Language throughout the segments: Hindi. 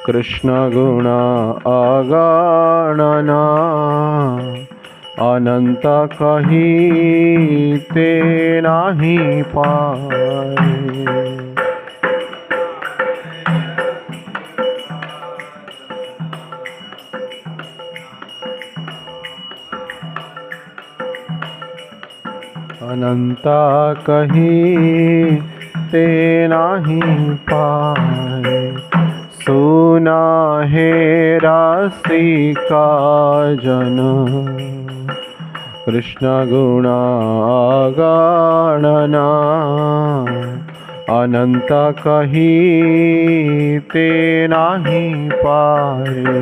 कृष्ण गुण अगणना अनंत कहीं ते नहीं पाए। अनंत कहीं ते नहीं पाए। सुना है रसिका जन कृष्ण गुण अगणना अनंत कहीं ते नहीं पाए।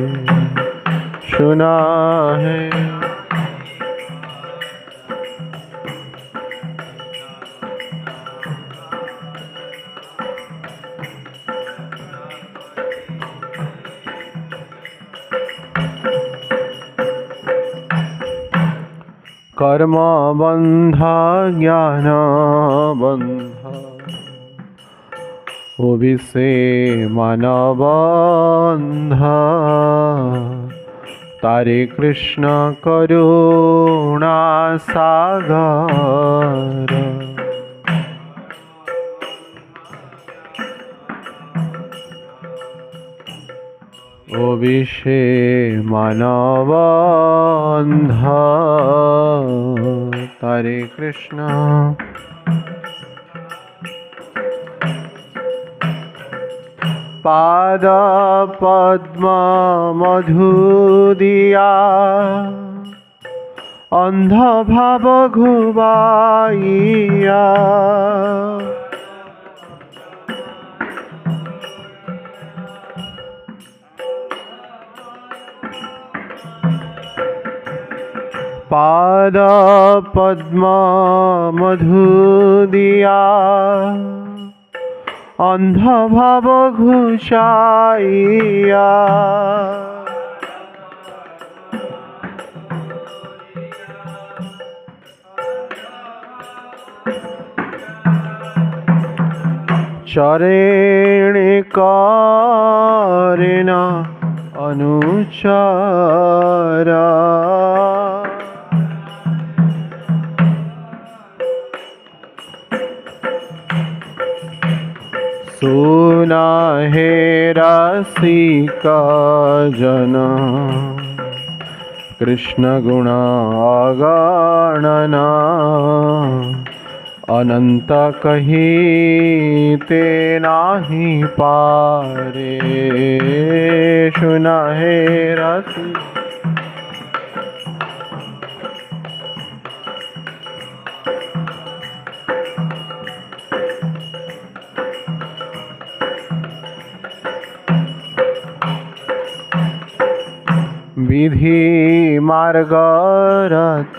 सुना है कर्म बंध ज्ञान बंध वो भी से मन बंध तारे कृष्ण करुणा सागर। वो भी से मन बंध तारे कृष्ण पाद पद्म मधु दिया अंध भाव घुबाइया। पाद पद्म मधु दिया अंध भाव घुसाइया। चरेण करेण अनुचर सुना है रसिका जन कृष्ण गुण अगणना अनंत कहीं ते नहीं पारे। सुना है रसिका विधि मार्गरत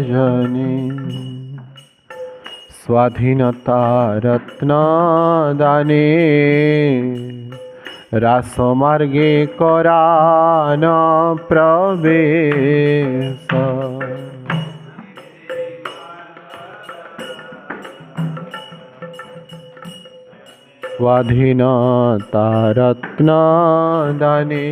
जने स्वाधीनता रत्न दाने रास मार्गे करान प्रवेश। स्वाधीनता रत्न दाने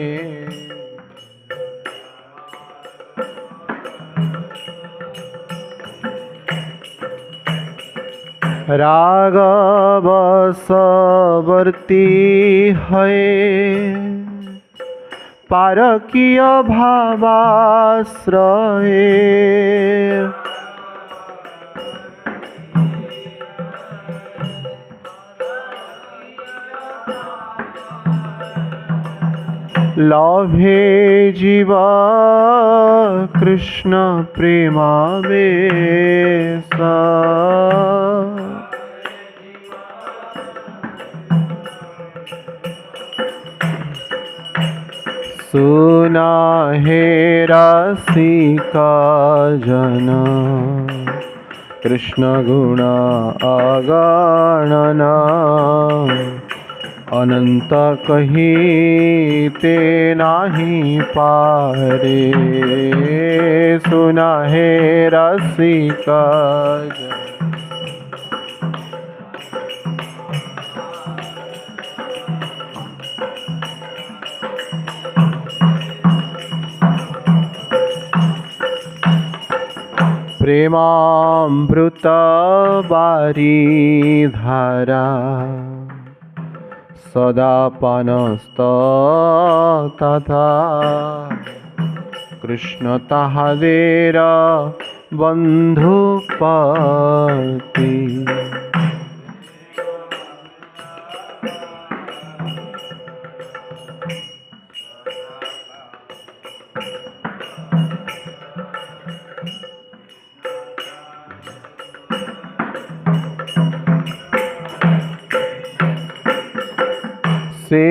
राग बसवर्ती है पारकीय भावाश्रये। लभे जीव कृष्ण प्रेमावेश। सुना है रसिका जन कृष्ण गुण अगणना अनंत कहीं ते नहीं पारे। सुना है रसिका जन प्रेमामृतबारिधारा सदा पानस्तथा कृष्ण ताहादेर बंधुपति से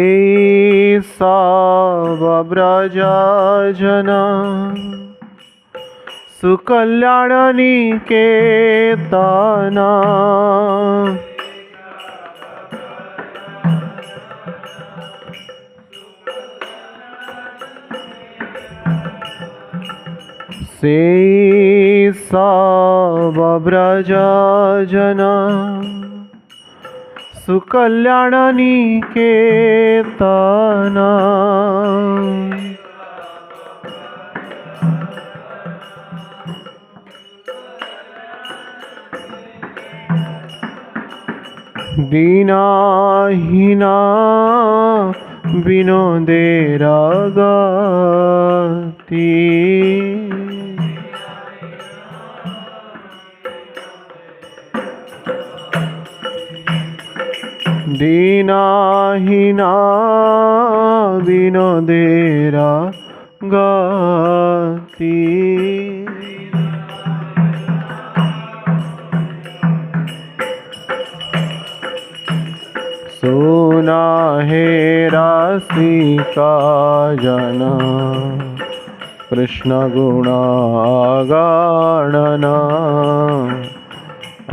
सब ब्रज जन सुकल्याण निकेतन से सब ब्रज जन सुकल्याण निकेतन दीनहीना विनोदेर गति दीनहीना विनोदेर गति सुना हे रसिका जन कृष्ण गुणगणना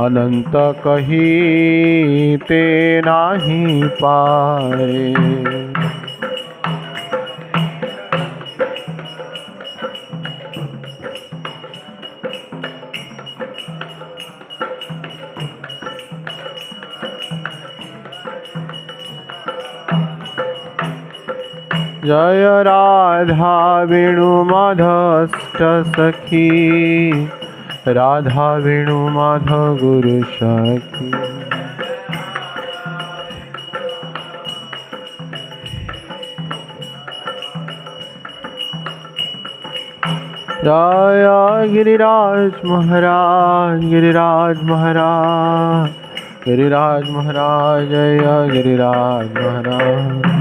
अनंत कहीते नाही पारे जय राधा वेणु माधष्ट सखी राधा वेणु माधव गुरु सखी जय गिरिराज महाराज गिरिराज महाराज गिरिराज महाराज जय गिरिराज महाराज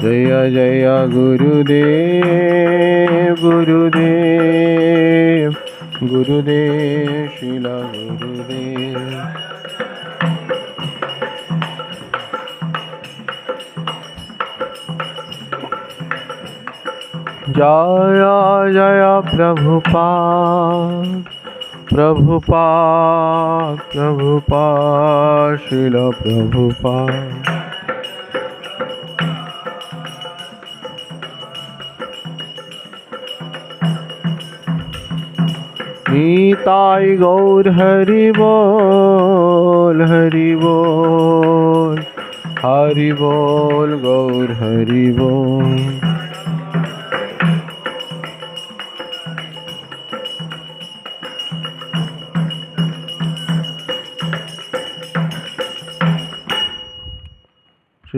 जय जय गुरुदेव गुरुदेव गुरुदेव श्रील गुरुदेव जय जय प्रभुपाद प्रभुपाद प्रभुपाद श्रील प्रभुपाद नीताई गौर हरि बोल हरि बोल हरि बोल गौर हरि बोल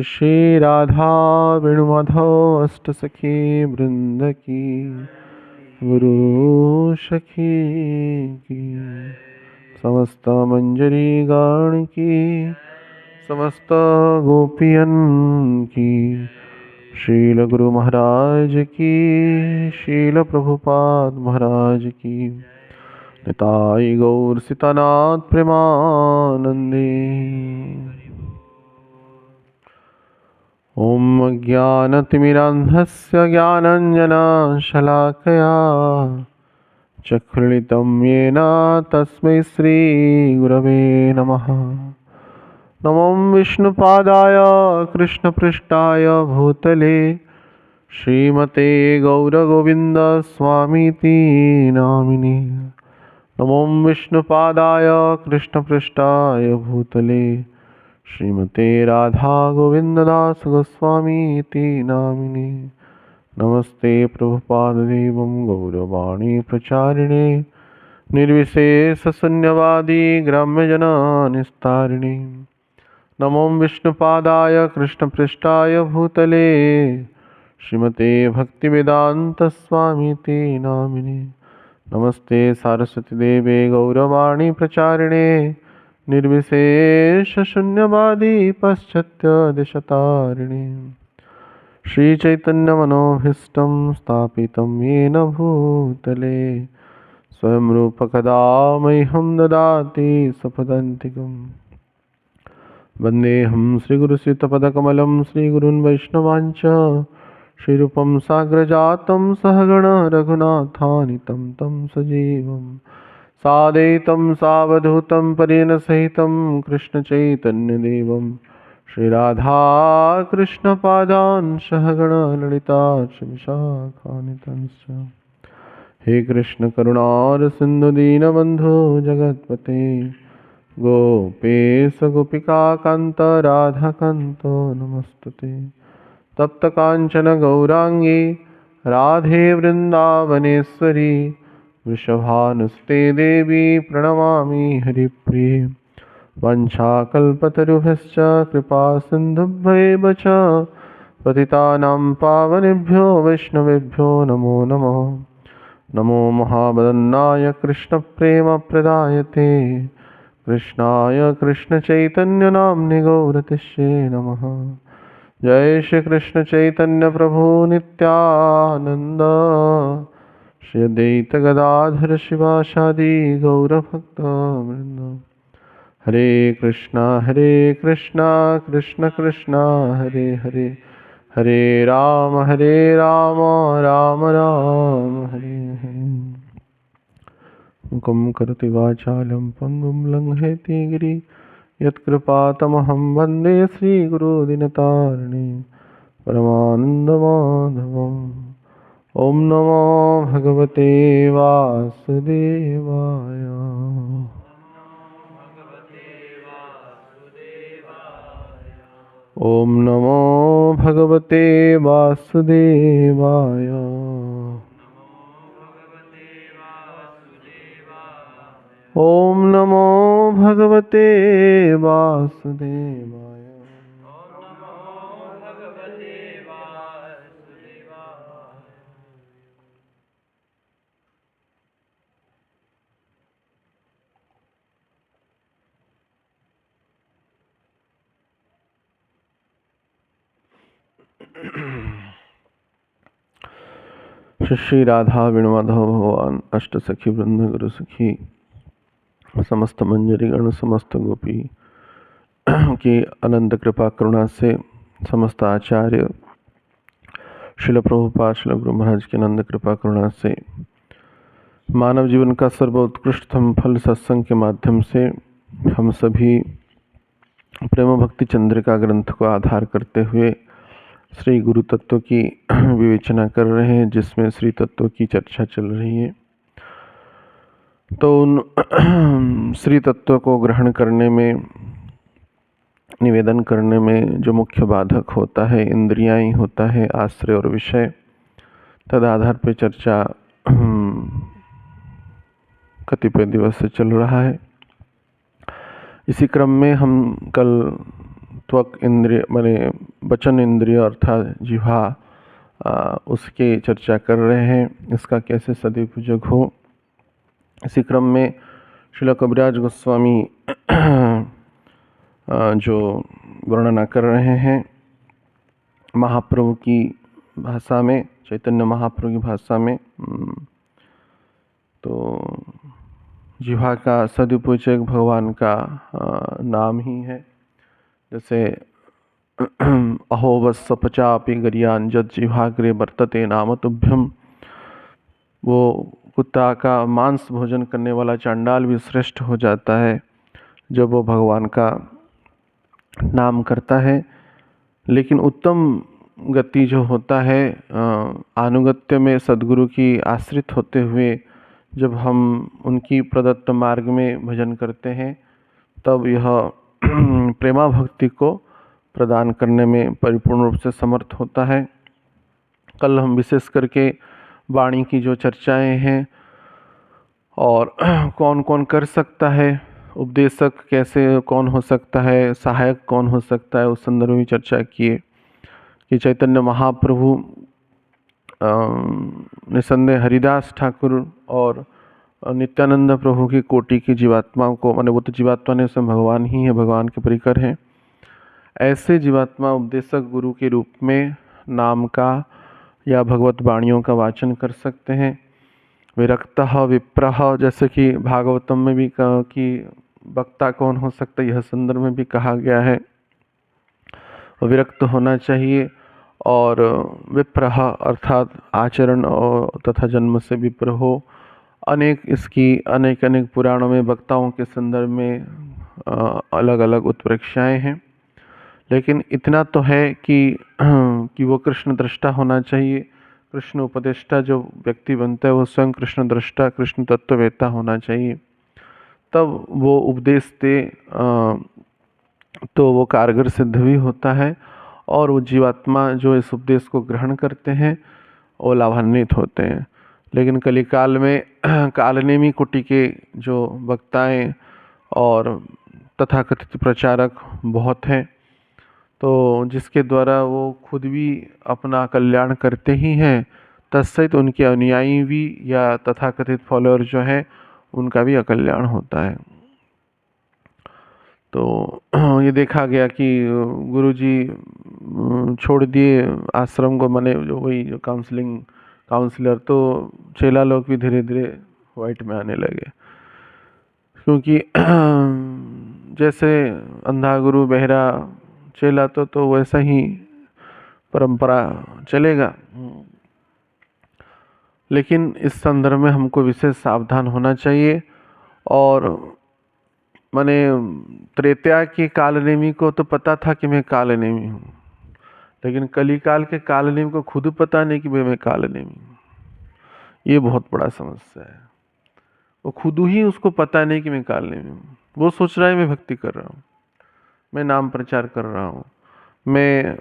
श्री राधा वेणु माधव अष्ट सखी वृंद की गुरु सखी की समस्त मंजरी गण की समस्त गोपियन की शील गुरु महाराज की शील प्रभुपाद महाराज की निताई गौर सीतानाथ प्रेमानंदे। ओम ज्ञानतिमिरान्धस्य ज्ञानाञ्जनशलाकया चक्षुर्लितं येन तस्मै श्रीगुरवे नमः। नमो विष्णुपादाय कृष्णपृष्ठाय भूतले श्रीमते गौरगोविन्दस्वामीति नामिने। नमो विष्णुपादाय कृष्णपृष्ठाय भूतले श्रीमते राधा गोविन्ददास गोस्वामीति नामिने। नमस्ते प्रभुपाददेवं गौरवाणी प्रचारिणे निर्विशेषशून्यवादी ग्राम्यजननिस्तारिणे। नमो विष्णुपादाय कृष्णपृष्ठाय भूतले श्रीमते भक्तिवेदान्तस्वामीति नामिने। नमस्ते सारस्वती देवे गौरवाणी प्रचारिणे निर्विशेषशून्यवादी पाश्चात्यदेशतारिणे। श्रीचैतन्यमनोभीष्टं स्थापितं येन भूतले स्वयं रूपकदा मह्यं ददाति स्वपदान्तिकम्। वन्देऽहं श्रीगुरुश्रीयुतपदकमलं श्रीगुरून् वैष्णवांश्च श्रीरूपं साग्रजातं सहगण रघुनाथान्वितं तं सजीवं साद्वैतं सावधूतं परिजनसहितं कृष्णचैतन्यदेवं श्रीराधाकृष्णपादान् सहगण ललिता श्रीविशाखान्वितांश्च। हे कृष्ण करुणा सिंधु दीनबंधु जगत्पते गोपेश गोपिका कांत राधा कांत नमस्तुते। तप्त कांचन गौरांगी राधे वृंदावनेश्वरी वृषभानुस्ते देवी प्रणमामि हरिप्रिये। वंशाकल्पतरुभ्यश्च कृपा सिन्धुभ्यैव च पतितानां पावनेभ्यो वैष्णवेभ्यो नमो नमः। नमो महावदन्नाय कृष्णप्रेमप्रदायते कृष्णाय कृष्णचैतन्यनाम्नि गौरतिष्ये नमः। जय श्री कृष्ण चैतन्य प्रभु नित्यानंद श्री अद्वैत गदाधर शिवासादि गौरभक्तवृंद। हरे कृष्णा कृष्ण कृष्ण हरे हरे हरे राम राम राम हरे हरे। मुखं करोति वाचालं पङ्गुं लङ्घयति गिरि यत्कृपातमहं वन्दे श्रीगुरुदिनतारिणे परमानन्दमाधवम्। ॐ नमो भगवते वासुदेवाय। ॐ नमो भगवते वासुदेवाय। ॐ नमो भगवते वासुदेवाय। श्री राधा वेणुमाधव भगवान अष्ट सखी वृंद गुरु सखी समस्त मंजरी गण समस्त गोपी की अनंत कृपा करुणा से समस्त आचार्य शिल प्रभुपाद शिल गुरु महाराज की अनंत कृपा करुणा से मानव जीवन का सर्वोत्कृष्टतम फल सत्संग के माध्यम से हम सभी प्रेम भक्ति चंद्रिका ग्रंथ को आधार करते हुए श्री गुरु तत्व की विवेचना कर रहे हैं, जिसमें श्री तत्व की चर्चा चल रही है। तो उन श्री तत्व को ग्रहण करने में, निवेदन करने में जो मुख्य बाधक होता है इंद्रियां ही होता है, आश्रय और विषय। तद आधार पर चर्चा कतिपय दिवस से चल रहा है। इसी क्रम में हम कल त्वक इंद्रिय माने वचन इंद्रिय अर्थात जिह्वा उसके चर्चा कर रहे हैं, इसका कैसे सदुपयोग हो। इसी क्रम में श्रील कविराज गोस्वामी जो वर्णना कर रहे हैं महाप्रभु की भाषा में, चैतन्य महाप्रभु की भाषा में, तो जिह्वा का सदुपयोग भगवान का नाम ही है। जैसे अहो वत्सपचापि गरियान जद जिह्वाग्रे वर्तते नाम तुभ्यम। वो कुत्ता का मांस भोजन करने वाला चांडाल भी श्रेष्ठ हो जाता है जब वो भगवान का नाम करता है। लेकिन उत्तम गति जो होता है अनुगत्य में सद्गुरु की आश्रित होते हुए जब हम उनकी प्रदत्त मार्ग में भजन करते हैं, तब यह प्रेमा भक्ति को प्रदान करने में परिपूर्ण रूप से समर्थ होता है। कल हम विशेष करके वाणी की जो चर्चाएं हैं और कौन कौन कर सकता है, उपदेशक कैसे कौन हो सकता है, सहायक कौन हो सकता है, उस संदर्भ में चर्चा किए कि चैतन्य महाप्रभु निसंदेह हरिदास ठाकुर और नित्यानंद प्रभु की कोटि की जीवात्माओं को, माने वो तो जीवात्मा ने स्वयं भगवान ही है, भगवान के परिकर हैं, ऐसे जीवात्मा उपदेशक गुरु के रूप में नाम का या भगवत वाणियों का वाचन कर सकते हैं। विरक्तः विप्रः, जैसे कि भागवतम में भी कहा कि वक्ता कौन हो सकता है, यह संदर्भ में भी कहा गया है, विरक्त होना चाहिए। और विप्रः अर्थात आचरण और तथा जन्म से विप्र हो। इसकी अनेक पुराणों में वक्ताओं के संदर्भ में अलग अलग उत्प्रेक्षाएं हैं, लेकिन इतना तो है कि वो कृष्ण दृष्टा होना चाहिए। कृष्ण उपदेष्टा जो व्यक्ति बनता है वो स्वयं कृष्ण दृष्टा, कृष्ण तत्ववेत्ता होना चाहिए, तब वो उपदेश दे तो वो कारगर सिद्ध भी होता है और वो जीवात्मा जो इस उपदेश को ग्रहण करते हैं वो लाभान्वित होते हैं। लेकिन कलिकाल में कालनेमी कुटी के जो वक्ताएं और तथाकथित प्रचारक बहुत हैं, तो जिसके द्वारा वो खुद भी अपना कल्याण करते ही हैं, तत्सहित उनके अनुयायी भी या तथाकथित फॉलोअर जो है उनका भी अकल्याण होता है। तो ये देखा गया कि गुरुजी छोड़ दिए आश्रम को, माने जो वही जो काउंसलर, तो चेला लोग भी धीरे धीरे वाइट में आने लगे, क्योंकि जैसे अंधा गुरु बहरा चेला तो वैसा ही परंपरा चलेगा। लेकिन इस संदर्भ में हमको विशेष सावधान होना चाहिए। और माने त्रेता की कालनेमी को तो पता था कि मैं कालनेमी हूँ, लेकिन कलिकाल के कालनेमी को खुद पता नहीं कि मैं कालनेमी हूँ। ये बहुत बड़ा समस्या है। वो खुद ही उसको पता नहीं कि मैं कालनेमी हूँ। वो सोच रहा है मैं भक्ति कर रहा हूँ, मैं नाम प्रचार कर रहा हूँ, मैं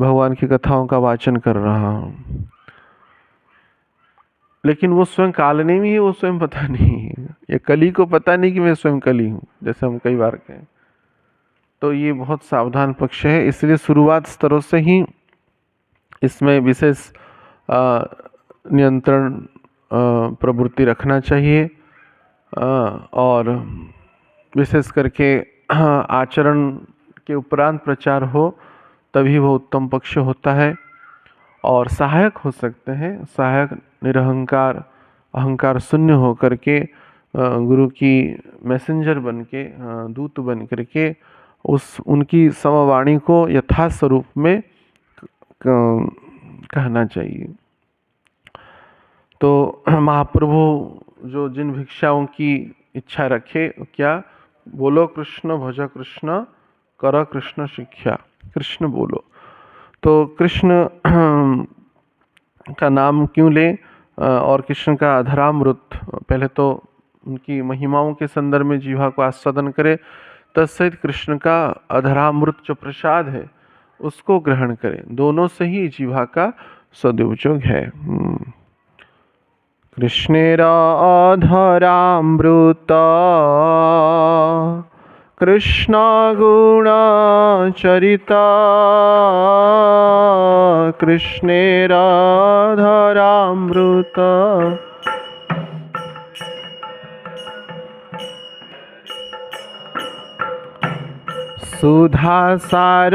भगवान की कथाओं का वाचन कर रहा हूँ, लेकिन वो स्वयं कालनेमी है, वो स्वयं पता नहीं है। ये कली को पता नहीं कि मैं स्वयं कली हूँ, जैसे हम कई बार कहें। तो ये बहुत सावधान पक्ष है, इसलिए शुरुआत स्तरों से ही इसमें विशेष नियंत्रण प्रवृत्ति रखना चाहिए। और विशेष करके आचरण के उपरांत प्रचार हो तभी वो उत्तम पक्ष होता है। और सहायक हो सकते हैं, सहायक निरहंकार अहंकार शून्य हो करके गुरु की मैसेंजर बन के, दूत बन करके उनकी समवाणी को यथा स्वरूप में कहना चाहिए। तो महाप्रभु जो जिन भिक्षाओं की इच्छा रखे, क्या बोलो कृष्ण भज कृष्ण कर कृष्ण शिक्षा, कृष्ण बोलो। तो कृष्ण का नाम क्यों लें और कृष्ण का अधरामृत, पहले तो उनकी महिमाओं के संदर्भ में जीवा को आस्वादन करे, तत्सहित कृष्ण का अधरामृत जो प्रसाद है उसको ग्रहण करें। दोनों से ही जीवा का सदुपयोग है। कृष्णेरा अधरामृत कृष्ण गुणचरिता, कृष्णेरा अधरामृत सुधा सार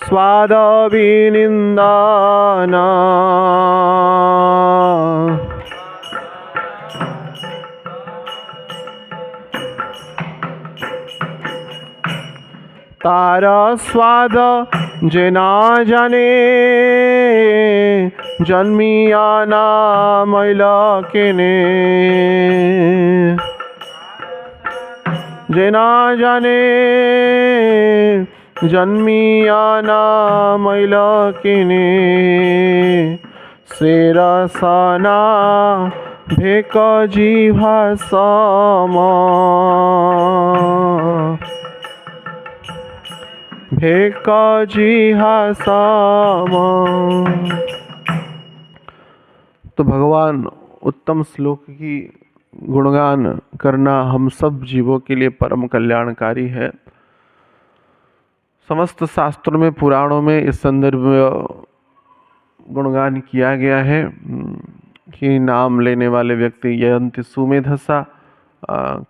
स्वाद विनिंदाना, तारा स्वाद जेना जाने जन्मिया ना मैला केने, जेना जाने जन्मिया ना मैला केने, शेरसना भेक जीवा समा, फेंका जी हासामा। तो भगवान उत्तम श्लोक की गुणगान करना हम सब जीवों के लिए परम कल्याणकारी है। समस्त शास्त्रों में, पुराणों में इस संदर्भ में गुणगान किया गया है कि नाम लेने वाले व्यक्ति यंति सुमेधसा,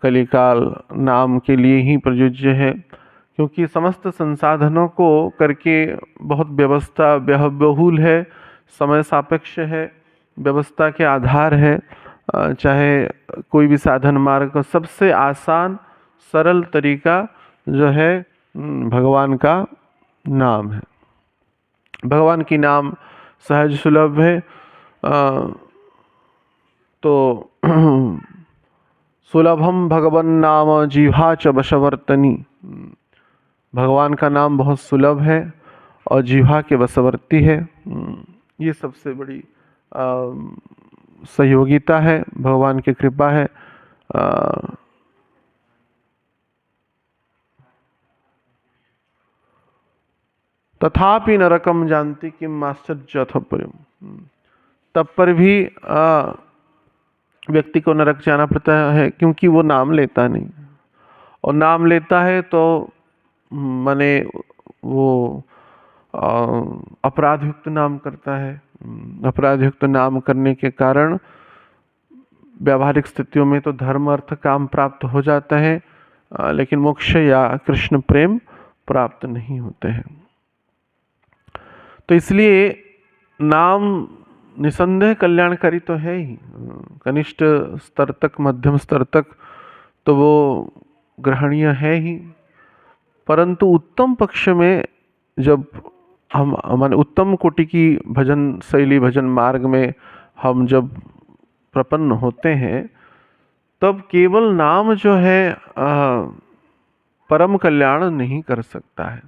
कलिकाल नाम के लिए ही प्रयोज्य है, क्योंकि समस्त संसाधनों को करके बहुत व्यवस्था बहुल है, समय सापेक्ष है, व्यवस्था के आधार है। चाहे कोई भी साधन मार्ग का सबसे आसान सरल तरीका जो है भगवान का नाम है। भगवान की नाम सहज सुलभ है। तो सुलभम भगवन नाम जिह्वा च वशवर्तनी। भगवान का नाम बहुत सुलभ है और जिह्वा के वशवर्ती है। ये सबसे बड़ी सहयोगिता है, भगवान की कृपा है। तथापि नरकम जानती कि आश्चर्य अथोपरिम। तब पर भी व्यक्ति को नरक जाना पड़ता है, क्योंकि वो नाम लेता नहीं, और नाम लेता है तो माने वो अपराध युक्त नाम करता है। अपराध युक्त नाम करने के कारण व्यावहारिक स्थितियों में तो धर्म अर्थ काम प्राप्त हो जाता है, लेकिन मोक्ष या कृष्ण प्रेम प्राप्त नहीं होते हैं। तो इसलिए नाम निसंदेह कल्याणकारी तो है ही। कनिष्ठ स्तर तक, मध्यम स्तर तक तो वो ग्रहणीय है ही, परंतु उत्तम पक्ष में जब हम हमारे उत्तम कोटि की भजन शैली, भजन मार्ग में हम जब प्रपन्न होते हैं, तब केवल नाम जो है परम कल्याण नहीं कर सकता है।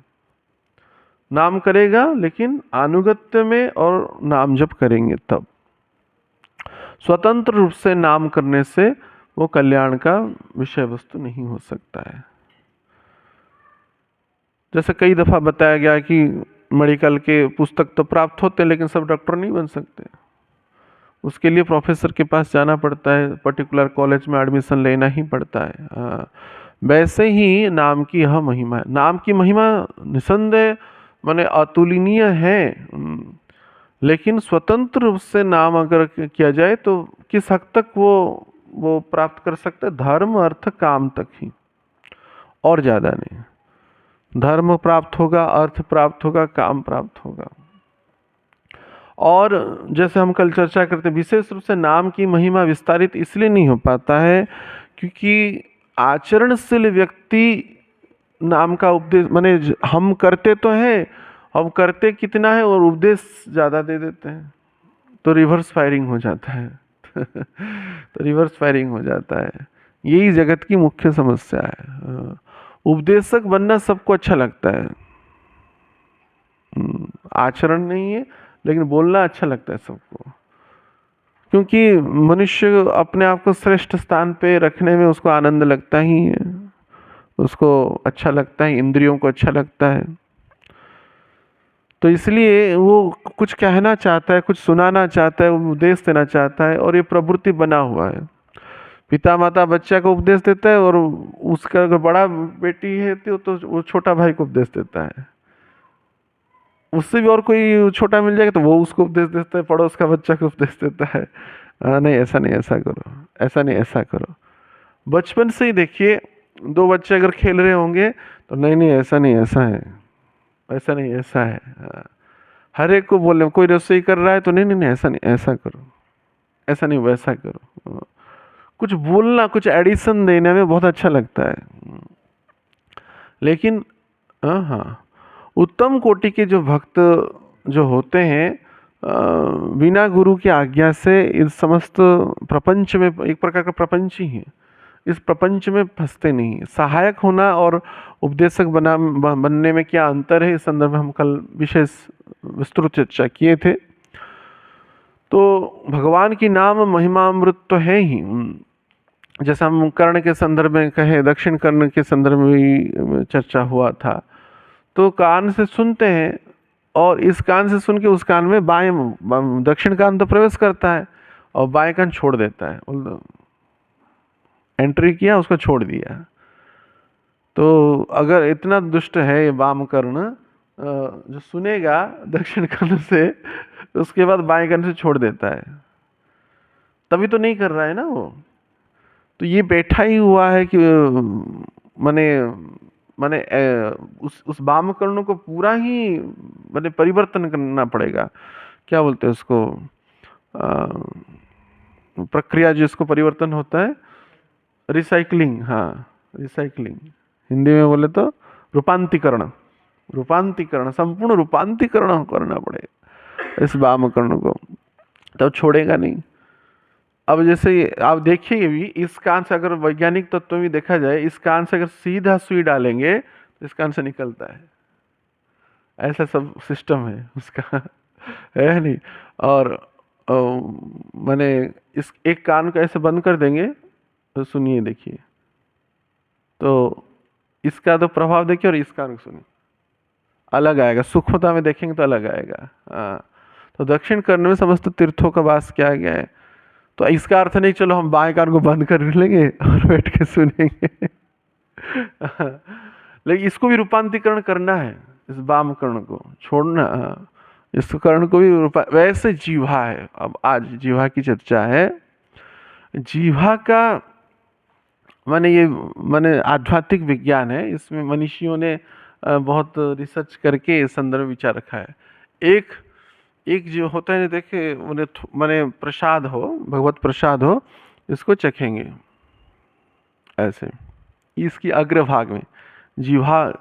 नाम करेगा लेकिन अनुगत्य में, और नाम जप करेंगे तब। स्वतंत्र रूप से नाम करने से वो कल्याण का विषय वस्तु नहीं हो सकता है। जैसे कई दफा बताया गया कि मेडिकल के पुस्तक तो प्राप्त होते हैं, लेकिन सब डॉक्टर नहीं बन सकते। उसके लिए प्रोफेसर के पास जाना पड़ता है, पर्टिकुलर कॉलेज में एडमिशन लेना ही पड़ता है। वैसे ही नाम की यह महिमा है। नाम की महिमा निसंदेह माने अतुलनीय है, लेकिन स्वतंत्र रूप से नाम अगर किया जाए तो किस हद तक वो प्राप्त कर सकते हैं? धर्म अर्थ काम तक ही, और ज़्यादा नहीं। धर्म प्राप्त होगा, अर्थ प्राप्त होगा, काम प्राप्त होगा। और जैसे हम कल चर्चा करते, विशेष रूप से नाम की महिमा विस्तारित इसलिए नहीं हो पाता है क्योंकि आचरणशील व्यक्ति नाम का उपदेश, माने हम करते तो हैं, हम करते कितना है और उपदेश ज़्यादा दे देते हैं, तो रिवर्स फायरिंग हो जाता है। तो रिवर्स फायरिंग हो जाता है। यही जगत की मुख्य समस्या है। उपदेशक बनना सबको अच्छा लगता है, आचरण नहीं है, लेकिन बोलना अच्छा लगता है सबको, क्योंकि मनुष्य अपने आप को श्रेष्ठ स्थान पे रखने में उसको आनंद लगता ही है, उसको अच्छा लगता है, इंद्रियों को अच्छा लगता है। तो इसलिए वो कुछ कहना चाहता है, कुछ सुनाना चाहता है, वो उपदेश देना चाहता है, और ये प्रवृत्ति बना हुआ है। पिता माता बच्चा को उपदेश देता है, और उसका अगर बड़ा बेटी है तो वो छोटा भाई को उपदेश देता है। उससे भी और कोई छोटा मिल जाएगा तो वो उसको उपदेश देता है, पड़ोस का बच्चा को उपदेश देता है, नहीं ऐसा नहीं ऐसा करो, ऐसा नहीं ऐसा करो। बचपन से ही देखिए, दो बच्चे अगर खेल रहे होंगे तो नहीं नहीं ऐसा नहीं ऐसा है, ऐसा नहीं ऐसा है। हर एक को बोले, कोई रसोई कर रहा है तो नहीं नहीं नहीं ऐसा नहीं ऐसा करो, ऐसा नहीं वैसा करो। कुछ बोलना, कुछ एडिशन देने में बहुत अच्छा लगता है। लेकिन हाँ, उत्तम कोटि के जो भक्त जो होते हैं, बिना गुरु की आज्ञा से इस समस्त प्रपंच में, एक प्रकार का प्रपंच ही है, इस प्रपंच में फंसते नहीं। सहायक होना और उपदेशक बनने में क्या अंतर है, इस संदर्भ में हम कल विशेष विस्तृत चर्चा किए थे। तो भगवान की नाम महिमा अमृत तो है ही। जैसा हम कर्ण के संदर्भ में कहे, दक्षिण कर्ण के संदर्भ में भी चर्चा हुआ था। तो कान से सुनते हैं और इस कान से सुन के उस कान में बाएं दक्षिण कान तो प्रवेश करता है और बाएं कान छोड़ देता है, एंट्री किया उसको छोड़ दिया। तो अगर इतना दुष्ट है ये वाम कर्ण, जो सुनेगा दक्षिण कान से उसके बाद बाएं कान से छोड़ देता है, तभी तो नहीं कर रहा है ना वो। तो ये बैठा ही हुआ है कि माने माने उस वाम कर्ण को पूरा ही माने परिवर्तन करना पड़ेगा। क्या बोलते हैं उसको, प्रक्रिया जिसको परिवर्तन होता है, रिसाइकलिंग। हाँ, रिसाइकलिंग हिंदी में बोले तो रूपांतरीकरण, रूपांतरीकरण, संपूर्ण रूपांतरीकरण करना पड़ेगा इस वाम कर्ण को, तब छोड़ेगा नहीं। अब जैसे आप देखिए भी इस कान से अगर वैज्ञानिक तत्व में देखा जाए, इस कान से अगर सीधा सुई डालेंगे तो इस कान से निकलता है, ऐसा सब सिस्टम है उसका है नहीं। और माने इस एक कान को ऐसे बंद कर देंगे तो सुनिए, देखिए तो इसका तो प्रभाव देखिए और इस कान को सुनिए, अलग आएगा, सूक्ष्मता में देखेंगे तो अलग आएगा। हाँ, तो दक्षिण कर्ण में समस्त तीर्थों का वास किया गया है। तो इसका अर्थ नहीं चलो हम बाएं कान को बंद कर लेंगे और बैठ के सुनेंगे लेकिन इसको भी रूपांतरीकरण करना है, इस वाम कर्ण को छोड़ना। इस कर्ण को भी वैसे जीवा है, अब आज जीवा की चर्चा है। जीवा का माने आध्यात्मिक विज्ञान है, इसमें मनीषियों ने बहुत रिसर्च करके संदर्भ विचार रखा है। एक जो होता है, देखे उन्हें माने प्रसाद हो, भगवत प्रसाद हो, इसको चखेंगे ऐसे, इसकी अग्रभाग में जीवा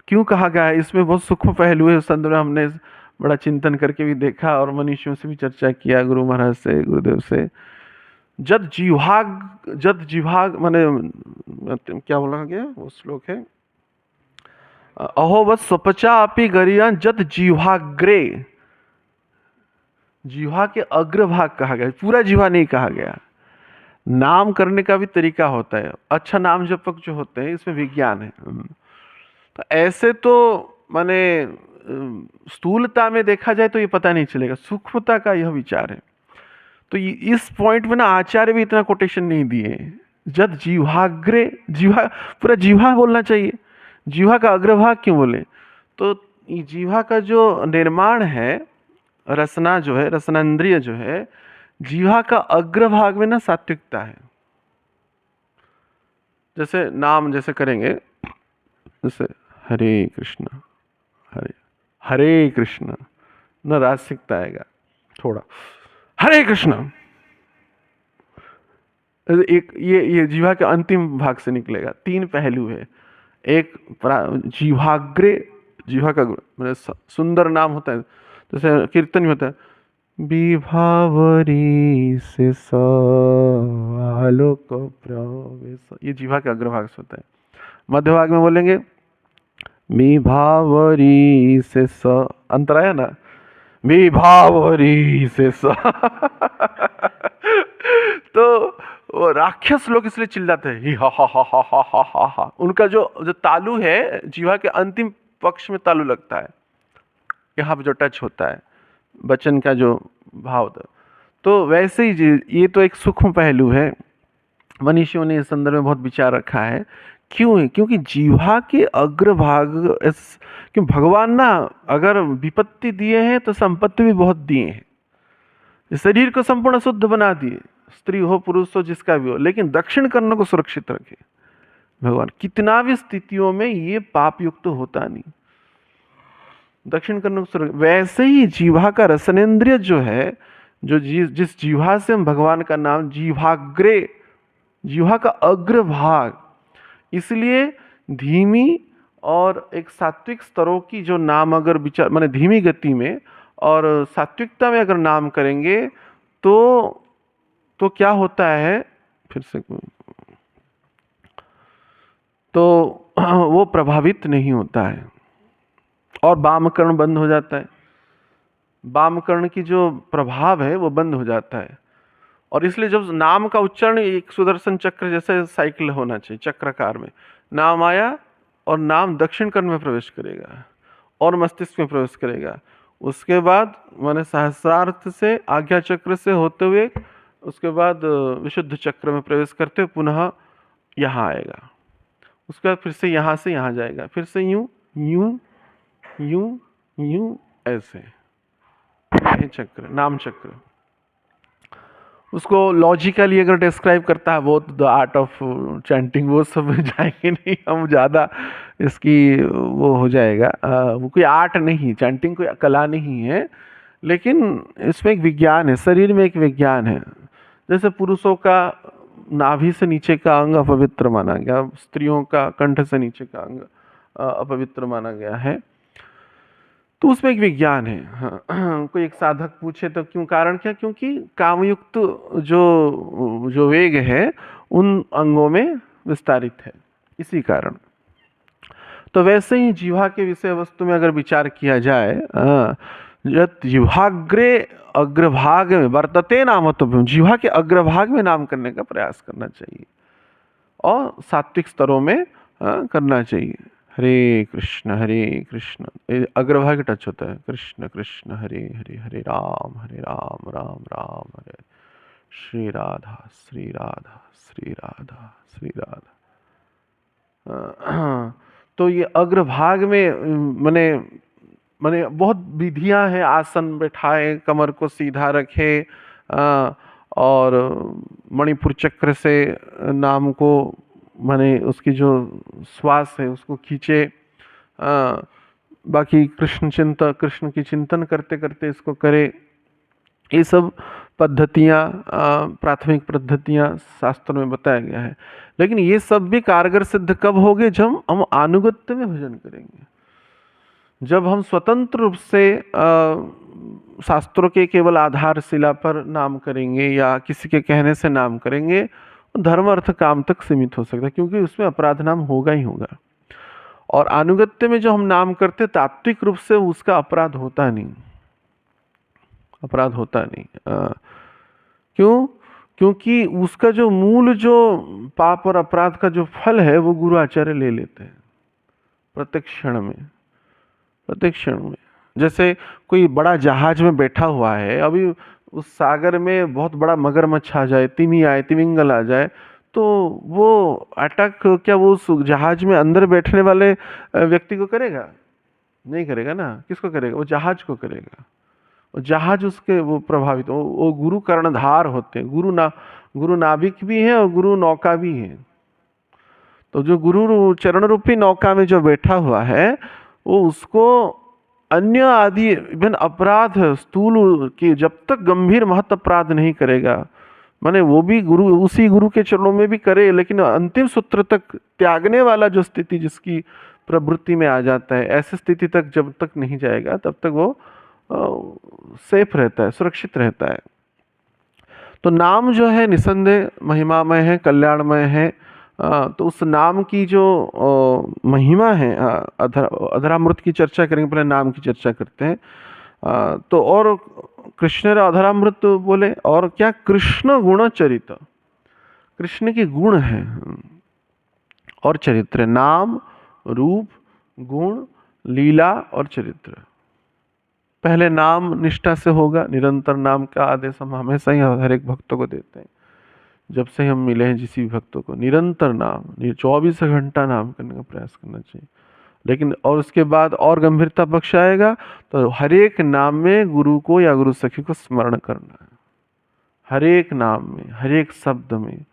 क्यों कहा गया है, इसमें बहुत सूक्ष्म पहलू है। उस संदर्भ में हमने बड़ा चिंतन करके भी देखा और मनीषियों से भी चर्चा किया, गुरु महाराज से, गुरुदेव से। जद जिह्वाग माने क्या बोला गया, वो श्लोक है, अहोवत स्वपचा अपि गरियान जद जिह्वाग्रे, जिह्वा के अग्रभाग कहा गया, पूरा जिह्वा नहीं कहा गया। नाम करने का भी तरीका होता है, अच्छा नाम जपक जो होते हैं इसमें विज्ञान है। तो ऐसे तो माने स्थूलता में देखा जाए तो ये पता नहीं चलेगा, सूक्ष्मता का यह विचार है। तो इस पॉइंट में ना आचार्य भी इतना कोटेशन नहीं दिए। जद जिह्वाग्रे, जिह्वा पूरा जिह्वा बोलना चाहिए, जिह्वा का अग्रभाग क्यों बोले, तो जिह्वा का जो निर्माण है, रसना जो है, रसनांद्रिय जो है, जिह्वा का अग्रभाग में ना सात्विकता है। जैसे नाम जैसे करेंगे, जैसे हरे कृष्ण, हरे हरे कृष्ण, न रासिकता आएगा थोड़ा, हरे कृष्ण, एक ये जिह्वा के अंतिम भाग से निकलेगा। तीन पहलू है, एक जिह्वाग्रे, जिह्वा का मतलब सुंदर नाम होता है, जैसे कीर्तन में होता है, विभावरी से आलोक प्रवेश, ये जिह्वा के अग्रभाग से होता है। मध्य भाग में बोलेंगे विभावरी से अंतराया ना, विभावरी से तो वो राक्षस लोग इसलिए चिल्लाते हैं, हा हा हा हा हा हा हा हा। उनका जो तालु है, जीवा के अंतिम पक्ष में तालु लगता है, यहाँ पे जो टच होता है वचन का जो भाव होता है। तो वैसे ही ये तो एक सूक्ष्म पहलू है, मनीषियों ने इस संदर्भ में बहुत विचार रखा है। क्यों है, क्योंकि जीवा के अग्रभाग, क्यों भगवान ना अगर विपत्ति दिए हैं तो संपत्ति भी बहुत दिए हैं, शरीर को संपूर्ण शुद्ध बना दिए, स्त्री हो पुरुष हो जिसका भी हो, लेकिन दक्षिण कर्ण को सुरक्षित रखे भगवान। कितना भी स्थितियों में ये पाप युक्त तो होता नहीं, दक्षिण कर्ण को सुरक्षित। वैसे ही जीवा का रसनेन्द्रिय जो है, जो जिस जीवा से हम भगवान का नाम, जीवाग्रे, जीवा का अग्रभाग, इसलिए धीमी और एक सात्विक स्तरों की जो नाम अगर विचार माने धीमी गति में और सात्विकता में अगर नाम करेंगे तो क्या होता है, फिर से तो वो प्रभावित नहीं होता है और वामकर्ण बंद हो जाता है, वामकर्ण की जो प्रभाव है वो बंद हो जाता है। और इसलिए जब नाम का उच्चारण एक सुदर्शन चक्र जैसे साइकिल होना चाहिए, चक्राकार में नाम आया और नाम दक्षिण कर्ण में प्रवेश करेगा और मस्तिष्क में प्रवेश करेगा। उसके बाद माने सहस्रार्थ से आज्ञा चक्र से होते हुए उसके बाद विशुद्ध चक्र में प्रवेश करते हुए पुनः यहाँ आएगा। उसके बाद फिर से यहाँ जाएगा, फिर से यूं यूं यूं यूं ऐसे, ये चक्र नाम चक्र। उसको लॉजिकली अगर डिस्क्राइब करता है वो द आर्ट ऑफ चैंटिंग, वो सब जाएंगे नहीं हम ज़्यादा, इसकी वो हो जाएगा। वो कोई आर्ट नहीं, चैंटिंग कोई कला नहीं है, लेकिन इसमें एक विज्ञान है, शरीर में एक विज्ञान है। जैसे पुरुषों का नाभि से नीचे का अंग अपवित्र माना गया, स्त्रियों का कंठ से नीचे का अंग अपवित्र माना गया है, तो उसमें एक विज्ञान है। हाँ, कोई एक साधक पूछे तो क्यों, कारण क्या? क्योंकि कामयुक्त जो वेग है उन अंगों में विस्तारित है, इसी कारण। तो वैसे ही जिह्वा के विषय वस्तु में अगर विचार किया जाए, यत् जिह्वाग्रे अग्रभाग में वर्तते नाम, तो जिह्वा के अग्रभाग में नाम करने का प्रयास करना चाहिए और सात्विक स्तरों में करना चाहिए। हरे कृष्ण अग्रभाग टच होता है, कृष्ण कृष्ण हरे हरे, हरे राम राम राम हरे, श्री राधा श्री राधा श्री राधा श्री राधा। तो ये अग्रभाग में मने बहुत विधियां हैं। आसन बैठाए, कमर को सीधा रखे और मणिपुर चक्र से नाम को माने उसकी जो श्वास है उसको खींचे। बाकी कृष्ण की चिंतन करते करते इसको करे। ये सब पद्धतियाँ, प्राथमिक पद्धतियाँ शास्त्रों में बताया गया है। लेकिन ये सब भी कारगर सिद्ध कब होंगे? जब हम अनुगत्य में भजन करेंगे, जब हम स्वतंत्र रूप से शास्त्रों के केवल आधारशिला पर नाम करेंगे या किसी के कहने से नाम करेंगे, धर्म अर्थ काम तक सीमित हो सकता है, क्योंकि उसमें अपराध नाम होगा ही होगा। और अनुगत्य में जो हम नाम करते तात्विक रूप से उसका अपराध होता नहीं, अपराध होता नहीं। क्यों? क्योंकि उसका जो मूल जो पाप और अपराध का जो फल है वो गुरु आचार्य ले लेते हैं प्रत्येक क्षण में। जैसे कोई बड़ा जहाज में बैठा हुआ है, अभी उस सागर में बहुत बड़ा मगरमच्छ आ जाए, तिमिंगल आ जाए, तो वो अटैक क्या वो उस जहाज में अंदर बैठने वाले व्यक्ति को करेगा? नहीं करेगा ना। किसको करेगा? वो जहाज को करेगा। जहाज उसके वो प्रभावित, वो गुरु कर्णधार होते हैं। गुरु नाविक भी हैं और गुरु नौका भी हैं। तो जो गुरु चरण रूपी नौका में जो बैठा हुआ है वो उसको अन्य आदि इवन अपराध स्थूल की जब तक गंभीर महत्व अपराध नहीं करेगा, माने वो भी उसी गुरु के चरणों में भी करे, लेकिन अंतिम सूत्र तक त्यागने वाला जो स्थिति जिसकी प्रवृत्ति में आ जाता है, ऐसी स्थिति तक जब तक नहीं जाएगा तब तक वो सेफ रहता है, सुरक्षित रहता है। तो नाम जो है निसंदेह महिमामय है, कल्याणमय है। तो उस नाम की जो महिमा है, अधरामृत की चर्चा करेंगे, पहले नाम की चर्चा करते हैं। तो और कृष्ण अधरामृत बोले और क्या? कृष्ण गुण चरित, कृष्ण के गुण है और चरित्र, नाम रूप गुण लीला और चरित्र। पहले नाम निष्ठा से होगा, निरंतर नाम का आदेश हम हमेशा ही हर एक भक्तों को देते हैं। जब से हम मिले हैं जिस भी भक्तों को, निरंतर नाम, 24 घंटा नाम करने का प्रयास करना चाहिए। लेकिन और उसके बाद और गंभीरता पक्ष आएगा तो हर एक नाम में गुरु को या गुरु सखी को स्मरण करना है। हर एक नाम में, हर एक शब्द में,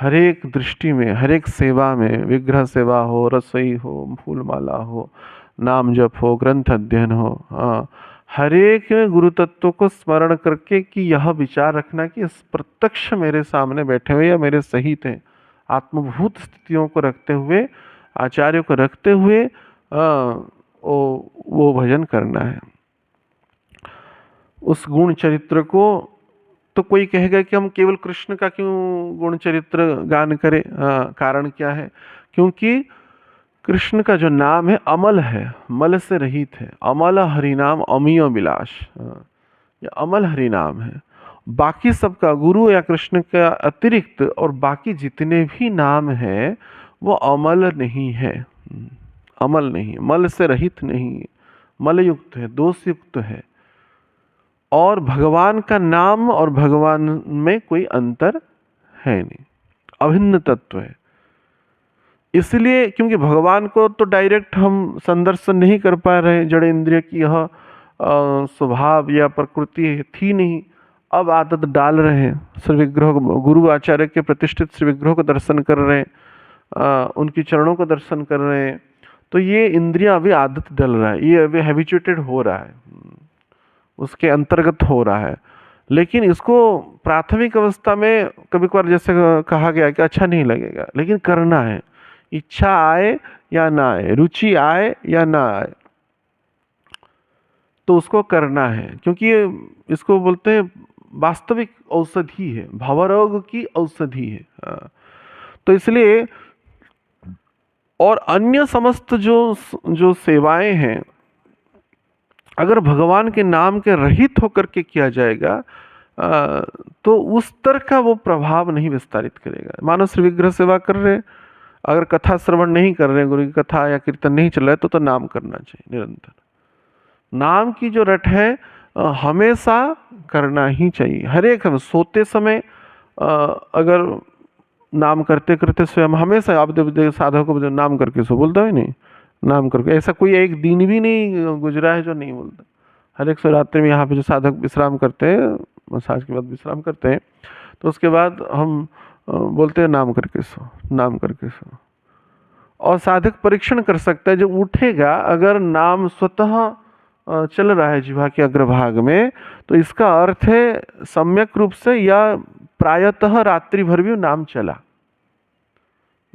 हर एक दृष्टि में, हर एक सेवा में, विग्रह सेवा हो, रसोई हो, फूलमाला हो, नाम जप हो, ग्रंथ अध्ययन हो, हर एक गुरु तत्व को स्मरण करके कि यह विचार रखना कि इस प्रत्यक्ष मेरे सामने बैठे हुए या मेरे सहित हैं, आत्मभूत स्थितियों को रखते हुए, आचार्यों को रखते हुए वो भजन करना है। उस गुण चरित्र को तो कोई कहेगा कि हम केवल कृष्ण का क्यों गुण चरित्र गान करें? कारण क्या है? क्योंकि कृष्ण का जो नाम है अमल है, मल से रहित है। अमल हरिनाम अमीय विलास, ये अमल हरिनाम है। बाकी सबका गुरु या कृष्ण का अतिरिक्त और बाकी जितने भी नाम हैं वो अमल नहीं है। अमल नहीं, मल से रहित नहीं है, मल युक्त है, दोष युक्त है। और भगवान का नाम और भगवान में कोई अंतर है नहीं, अभिन्न तत्व है। इसलिए क्योंकि भगवान को तो डायरेक्ट हम संदर्शन नहीं कर पा रहे, जड़ इंद्रिय की यह स्वभाव या प्रकृति थी नहीं, अब आदत डाल रहे हैं। श्री विग्रह गुरु आचार्य के प्रतिष्ठित श्री विग्रह को दर्शन कर रहे हैं, उनकी चरणों को दर्शन कर रहे हैं, तो ये इंद्रियां अभी आदत डल रहा है, ये अभी हैबिचुएटेड हो रहा है, उसके अंतर्गत हो रहा है। लेकिन इसको प्राथमिक अवस्था में कभी कभार जैसे कहा गया कि अच्छा नहीं लगेगा, लेकिन करना है, इच्छा आए या ना आए, रुचि आए या ना आए, तो उसको करना है, क्योंकि ये इसको बोलते हैं वास्तविक औषधि है, भवरोग की औषधि है। तो इसलिए और अन्य समस्त जो जो सेवाएं हैं, अगर भगवान के नाम के रहित होकर के किया जाएगा तो उस तरह का वो प्रभाव नहीं विस्तारित करेगा। मानो श्री विग्रह सेवा कर रहे, अगर कथा श्रवण नहीं कर रहे, गुरु की कथा या कीर्तन नहीं चल रहा है, तो नाम करना चाहिए निरंतर। नाम की जो रट है हमेशा करना ही चाहिए। हर एक हम सोते समय अगर नाम करते करते स्वयं हमेशा, आप साधक को नाम करके सो, बोलता है नहीं नाम करके, ऐसा कोई एक दिन भी नहीं गुजरा है जो नहीं बोलता। हर एक शिवरात्रि में यहाँ पे जो साधक विश्राम करते हैं, मसाज के बाद विश्राम करते हैं, तो उसके बाद हम बोलते हैं नाम करके सो, नाम करके सो। और साधक परीक्षण कर सकता है, जब उठेगा अगर नाम स्वतः चल रहा है जिह्वा के अग्रभाग में, तो इसका अर्थ है सम्यक रूप से या प्रायतः रात्रि भर भी नाम चला,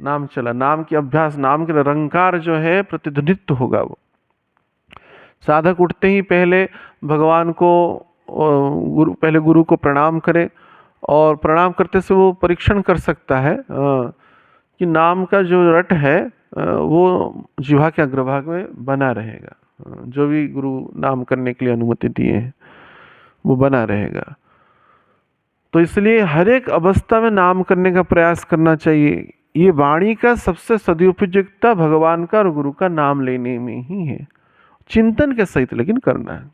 नाम चला, नाम की अभ्यास, नाम के रंकार जो है प्रतिध्वनित होगा। वो साधक उठते ही पहले भगवान को पहले गुरु को प्रणाम करे, और प्रणाम करते से वो परीक्षण कर सकता है कि नाम का जो रट है वो जिह्वा के अग्रभाग में बना रहेगा, जो भी गुरु नाम करने के लिए अनुमति दिए हैं वो बना रहेगा। तो इसलिए हर एक अवस्था में नाम करने का प्रयास करना चाहिए। ये वाणी का सबसे सदुपयुक्तता भगवान का और गुरु का नाम लेने में ही है, चिंतन के सहित लेकिन करना है।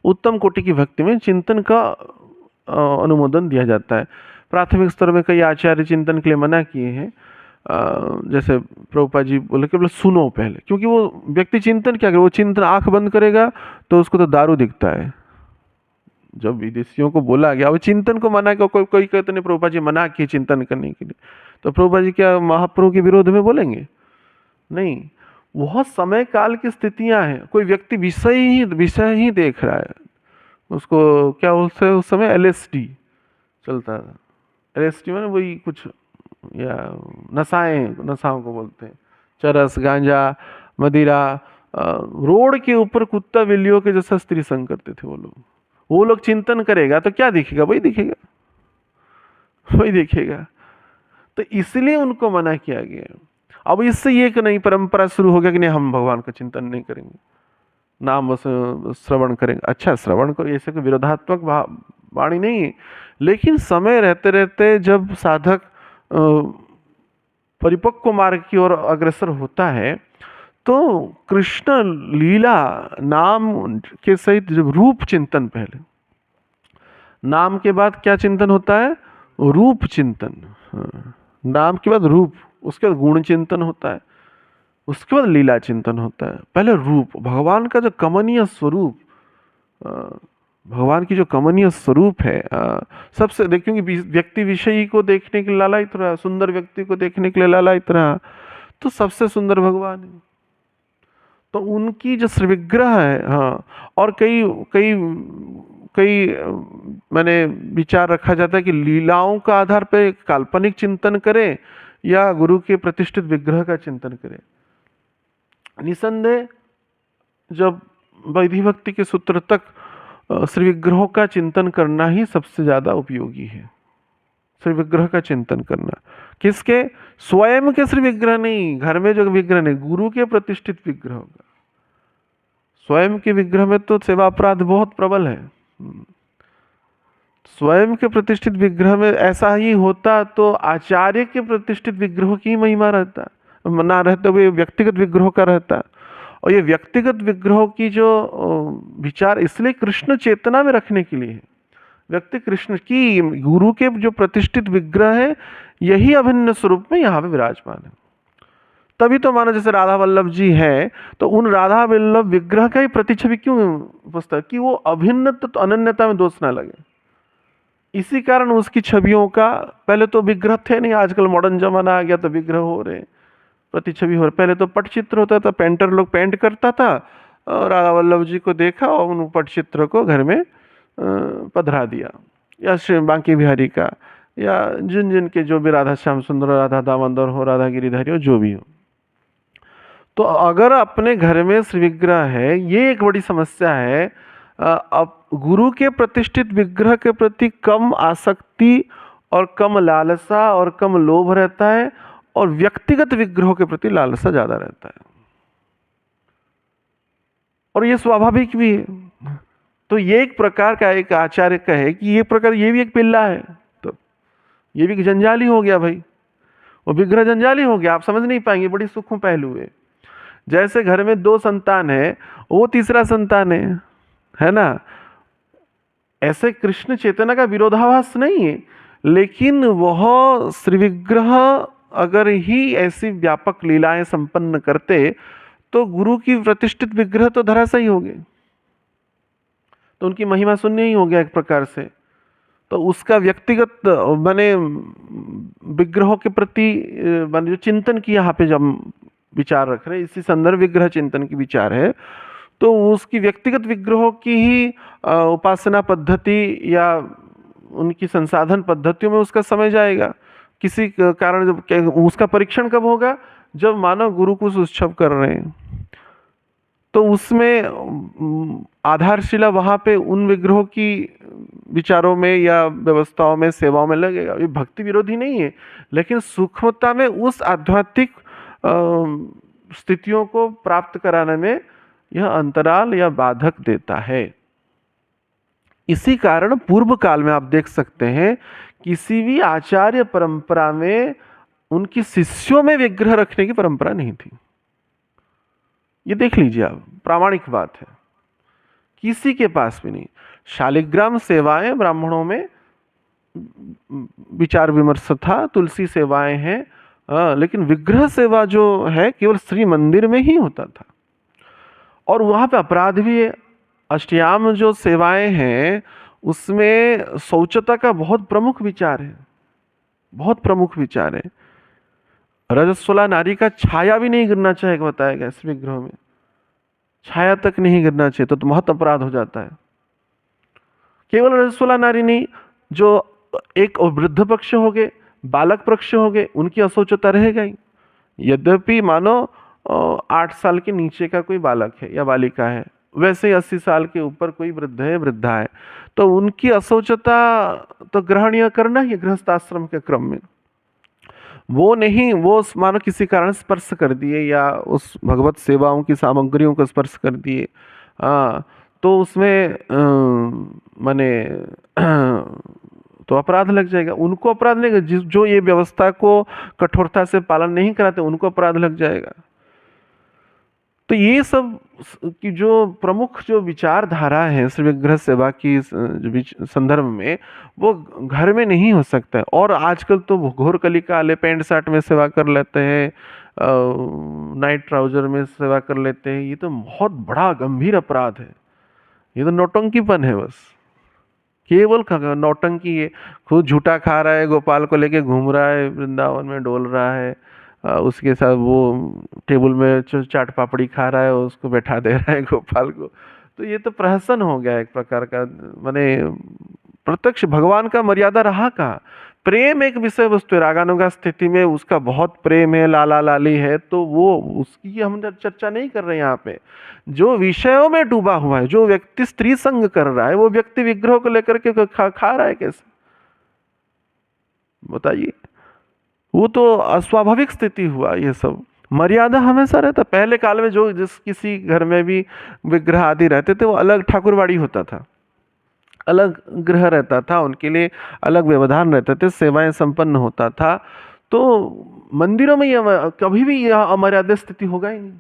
उत्तम कोटि की भक्ति में चिंतन का अनुमोदन दिया जाता है। प्राथमिक स्तर में कई आचार्य चिंतन के लिए मना किए हैं, जैसे प्रभुपाद जी बोले केवल सुनो पहले, क्योंकि वो व्यक्ति चिंतन क्या करे, वो चिंतन आंख बंद करेगा तो उसको तो दारू दिखता है। जब विदेशियों को बोला गया, वो चिंतन को मना किया, कोई कहते नहीं प्रभुपाद जी मना किए चिंतन करने के लिए, तो प्रभुपाद जी क्या महाप्रभु के विरोध में बोलेंगे? नहीं, वह समय काल की स्थितियां हैं। कोई व्यक्ति विषय ही देख रहा है, उसको क्या बोलते हैं उस समय LSD चलता था, LSD में वही कुछ या नशाओं को बोलते हैं, चरस, गांजा, मदिरा। रोड के ऊपर कुत्ता बिल्लियों के जैसा स्त्री संग करते थे वो लोग चिंतन करेगा तो क्या दिखेगा? वही दिखेगा, वही दिखेगा। तो इसलिए उनको मना किया गया। अब इससे ये कि नहीं परंपरा शुरू हो गया कि नहीं हम भगवान का चिंतन नहीं करेंगे, नाम बस श्रवण करेंगे। अच्छा, श्रवण करो, ऐसे कोई विरोधात्मक वाणी नहीं है, लेकिन समय रहते रहते जब साधक परिपक्व मार्ग की ओर अग्रसर होता है, तो कृष्ण लीला नाम के सहित जब रूप चिंतन, पहले नाम के बाद क्या चिंतन होता है? रूप चिंतन। नाम के बाद रूप, उसके बाद गुण चिंतन होता है, उसके बाद लीला चिंतन होता है। पहले रूप, भगवान का जो कमनीय स्वरूप, भगवान की जो कमनीय स्वरूप है, सबसे देखेंगे व्यक्ति विषयी को देखने के लिए लालायित रहा, सुंदर व्यक्ति को देखने के लिए लालायित रहा, तो सबसे सुंदर भगवान है। तो उनकी जो श्री विग्रह है, हाँ, और कई कई कई मैंने विचार रखा जाता है कि लीलाओं का आधार पे काल्पनिक चिंतन करें या गुरु के प्रतिष्ठित विग्रह का चिंतन करें। निसंदेह जब वैधि भक्ति के सूत्र तक श्री विग्रहों का चिंतन करना ही सबसे ज्यादा उपयोगी है। श्री विग्रह का चिंतन करना, किसके? स्वयं के श्री विग्रह नहीं, घर में जो विग्रह नहीं, गुरु के प्रतिष्ठित विग्रह का। स्वयं के विग्रह में तो सेवा अपराध बहुत प्रबल है। स्वयं के प्रतिष्ठित विग्रह में ऐसा ही होता तो आचार्य के प्रतिष्ठित विग्रहों की महिमा रहता, ना रहते हुए व्यक्तिगत विग्रह का रहता है। और ये व्यक्तिगत विग्रह की जो विचार इसलिए कृष्ण चेतना में रखने के लिए है। व्यक्ति कृष्ण की, गुरु के जो प्रतिष्ठित विग्रह है यही अभिन्न स्वरूप में यहाँ पे विराजमान है। तभी तो मानो जैसे राधा वल्लभ जी है, तो उन राधा वल्लभ विग्रह का ही प्रतिछवि क्यों पुस्तक, कि वो अभिन्न तो अनन्यता में दोष ना लगे। इसी कारण उसकी छवियों का, पहले तो विग्रह थे नहीं, आजकल मॉडर्न जमाना आ गया तो विग्रह हो रहे, प्रतिछवि हो रहे। पहले तो पटचित्र होता था, पेंटर लोग पेंट करता था, और राधा वल्लभ जी को देखा और उन पटचित्र को घर में पधरा दिया, या श्री बांके बिहारी का, या जिन जिन के जो भी राधा श्याम सुंदर, राधा दामोदर हो, राधा गिरिधारी हो, जो भी हो। तो अगर अपने घर में श्री विग्रह है, ये एक बड़ी समस्या है। अब गुरु के प्रतिष्ठित विग्रह के प्रति कम आसक्ति और कम लालसा और कम लोभ रहता है, और व्यक्तिगत विग्रहों के प्रति लालसा ज्यादा रहता है, और ये स्वाभाविक भी है। तो ये एक प्रकार का, एक आचार्य कहे कि ये प्रकार, ये भी एक पिल्ला है, तो ये भी जंजाली हो गया भाई, वो विग्रह जंजाली हो गया, आप समझ नहीं पाएंगे, बड़ी सूक्ष्म पहलू है। जैसे घर में 2 संतान है, वो तीसरा संतान है ना। ऐसे कृष्ण चेतना का विरोधाभास नहीं है, लेकिन वह श्री विग्रह अगर ही ऐसी व्यापक लीलाएं संपन्न करते तो गुरु की प्रतिष्ठित विग्रह तो धराशायी हो गए, तो उनकी महिमा शून्य ही हो गया एक प्रकार से। तो उसका व्यक्तिगत माने विग्रहों के प्रति माने जो चिंतन की यहाँ पे जब विचार रख रहे हैं, इसी संदर्भ विग्रह चिंतन की विचार है, तो उसकी व्यक्तिगत विग्रहों की ही उपासना पद्धति या उनकी संसाधन पद्धतियों में उसका समय जाएगा। किसी कारण जब उसका परीक्षण कब होगा, जब मानव गुरु को उत्सव कर रहे हैं, तो उसमें आधारशिला वहां पे उन विग्रहों की विचारों में या व्यवस्थाओं में, सेवाओं में लगेगा। ये भक्ति विरोधी नहीं है, लेकिन सूक्ष्मता में उस आध्यात्मिक स्थितियों को प्राप्त कराने में यह अंतराल या बाधक देता है। इसी कारण पूर्व काल में आप देख सकते हैं, किसी भी आचार्य परंपरा में उनकी शिष्यों में विग्रह रखने की परंपरा नहीं थी। ये देख लीजिए आप, प्रामाणिक बात है, किसी के पास भी नहीं। शालिग्राम सेवाएं ब्राह्मणों में विचार विमर्श था, तुलसी सेवाएं हैं, लेकिन विग्रह सेवा जो है केवल श्री मंदिर में ही होता था, और वहां पे अपराध भी है। अष्टयाम जो सेवाएं हैं उसमें शौचता का बहुत प्रमुख विचार है, बहुत प्रमुख विचार है। रजस्वला नारी का छाया भी नहीं गिरना चाहिए, बताया गया इस विग्रह में, छाया तक नहीं गिरना चाहिए, तो बहुत अपराध हो जाता है। केवल रजस्वला नारी नहीं, जो एक वृद्ध पक्ष हो गए, बालक पक्ष हो गए, उनकी अशौचता रहेगा ही। यद्यपि मानो 8 साल के नीचे का कोई बालक है या बालिका है, वैसे ही 80 साल के ऊपर कोई वृद्ध है, वृद्धा है, तो उनकी अशौचता तो ग्रहणीय करना ही गृहस्थाश्रम के क्रम में। वो नहीं, वो मानो किसी कारण स्पर्श कर दिए या उस भगवत सेवाओं की सामग्रियों को स्पर्श कर दिए, तो उसमें माने तो अपराध लग जाएगा। उनको अपराध नहीं, जो ये व्यवस्था को कठोरता से पालन नहीं कराते उनको अपराध लग जाएगा। तो ये सब की जो प्रमुख जो विचारधारा है श्री विग्रह सेवा की संदर्भ में, वो घर में नहीं हो सकता है। और आजकल तो घोर कलिका वाले पैंट शर्ट में सेवा कर लेते हैं, नाइट ट्राउजर में सेवा कर लेते हैं। ये तो बहुत बड़ा गंभीर अपराध है, ये तो नौटंकीपन है, बस केवल नौटंकी है। खुद झूठा खा रहा है, गोपाल को लेके घूम रहा है, वृंदावन में डोल रहा है, उसके साथ वो टेबल में चाट पापड़ी खा रहा है, उसको बैठा दे रहा है गोपाल को। तो ये तो प्रहसन हो गया एक प्रकार का, माने प्रत्यक्ष भगवान का मर्यादा रहा कहाँ। प्रेम एक विषय वस्तु है, रागानुगा स्थिति में उसका बहुत प्रेम है, लाला लाली है, तो वो उसकी हम चर्चा नहीं कर रहे हैं यहाँ पे। जो विषयों में डूबा हुआ है, जो व्यक्ति स्त्री संग कर रहा है, वो व्यक्ति विग्रह को लेकर के खा रहा है कैसे, बताइए। वो तो अस्वाभाविक स्थिति हुआ। ये सब मर्यादा हमेशा रहता। पहले काल में जो जिस किसी घर में भी विग्रह आदि रहते थे, वो अलग ठाकुरवाड़ी होता था, अलग ग्रह रहता था, उनके लिए अलग व्यवधान रहते थे, सेवाएं संपन्न होता था। तो मंदिरों में कभी भी यह अमर्यादित स्थिति होगा ही नहीं।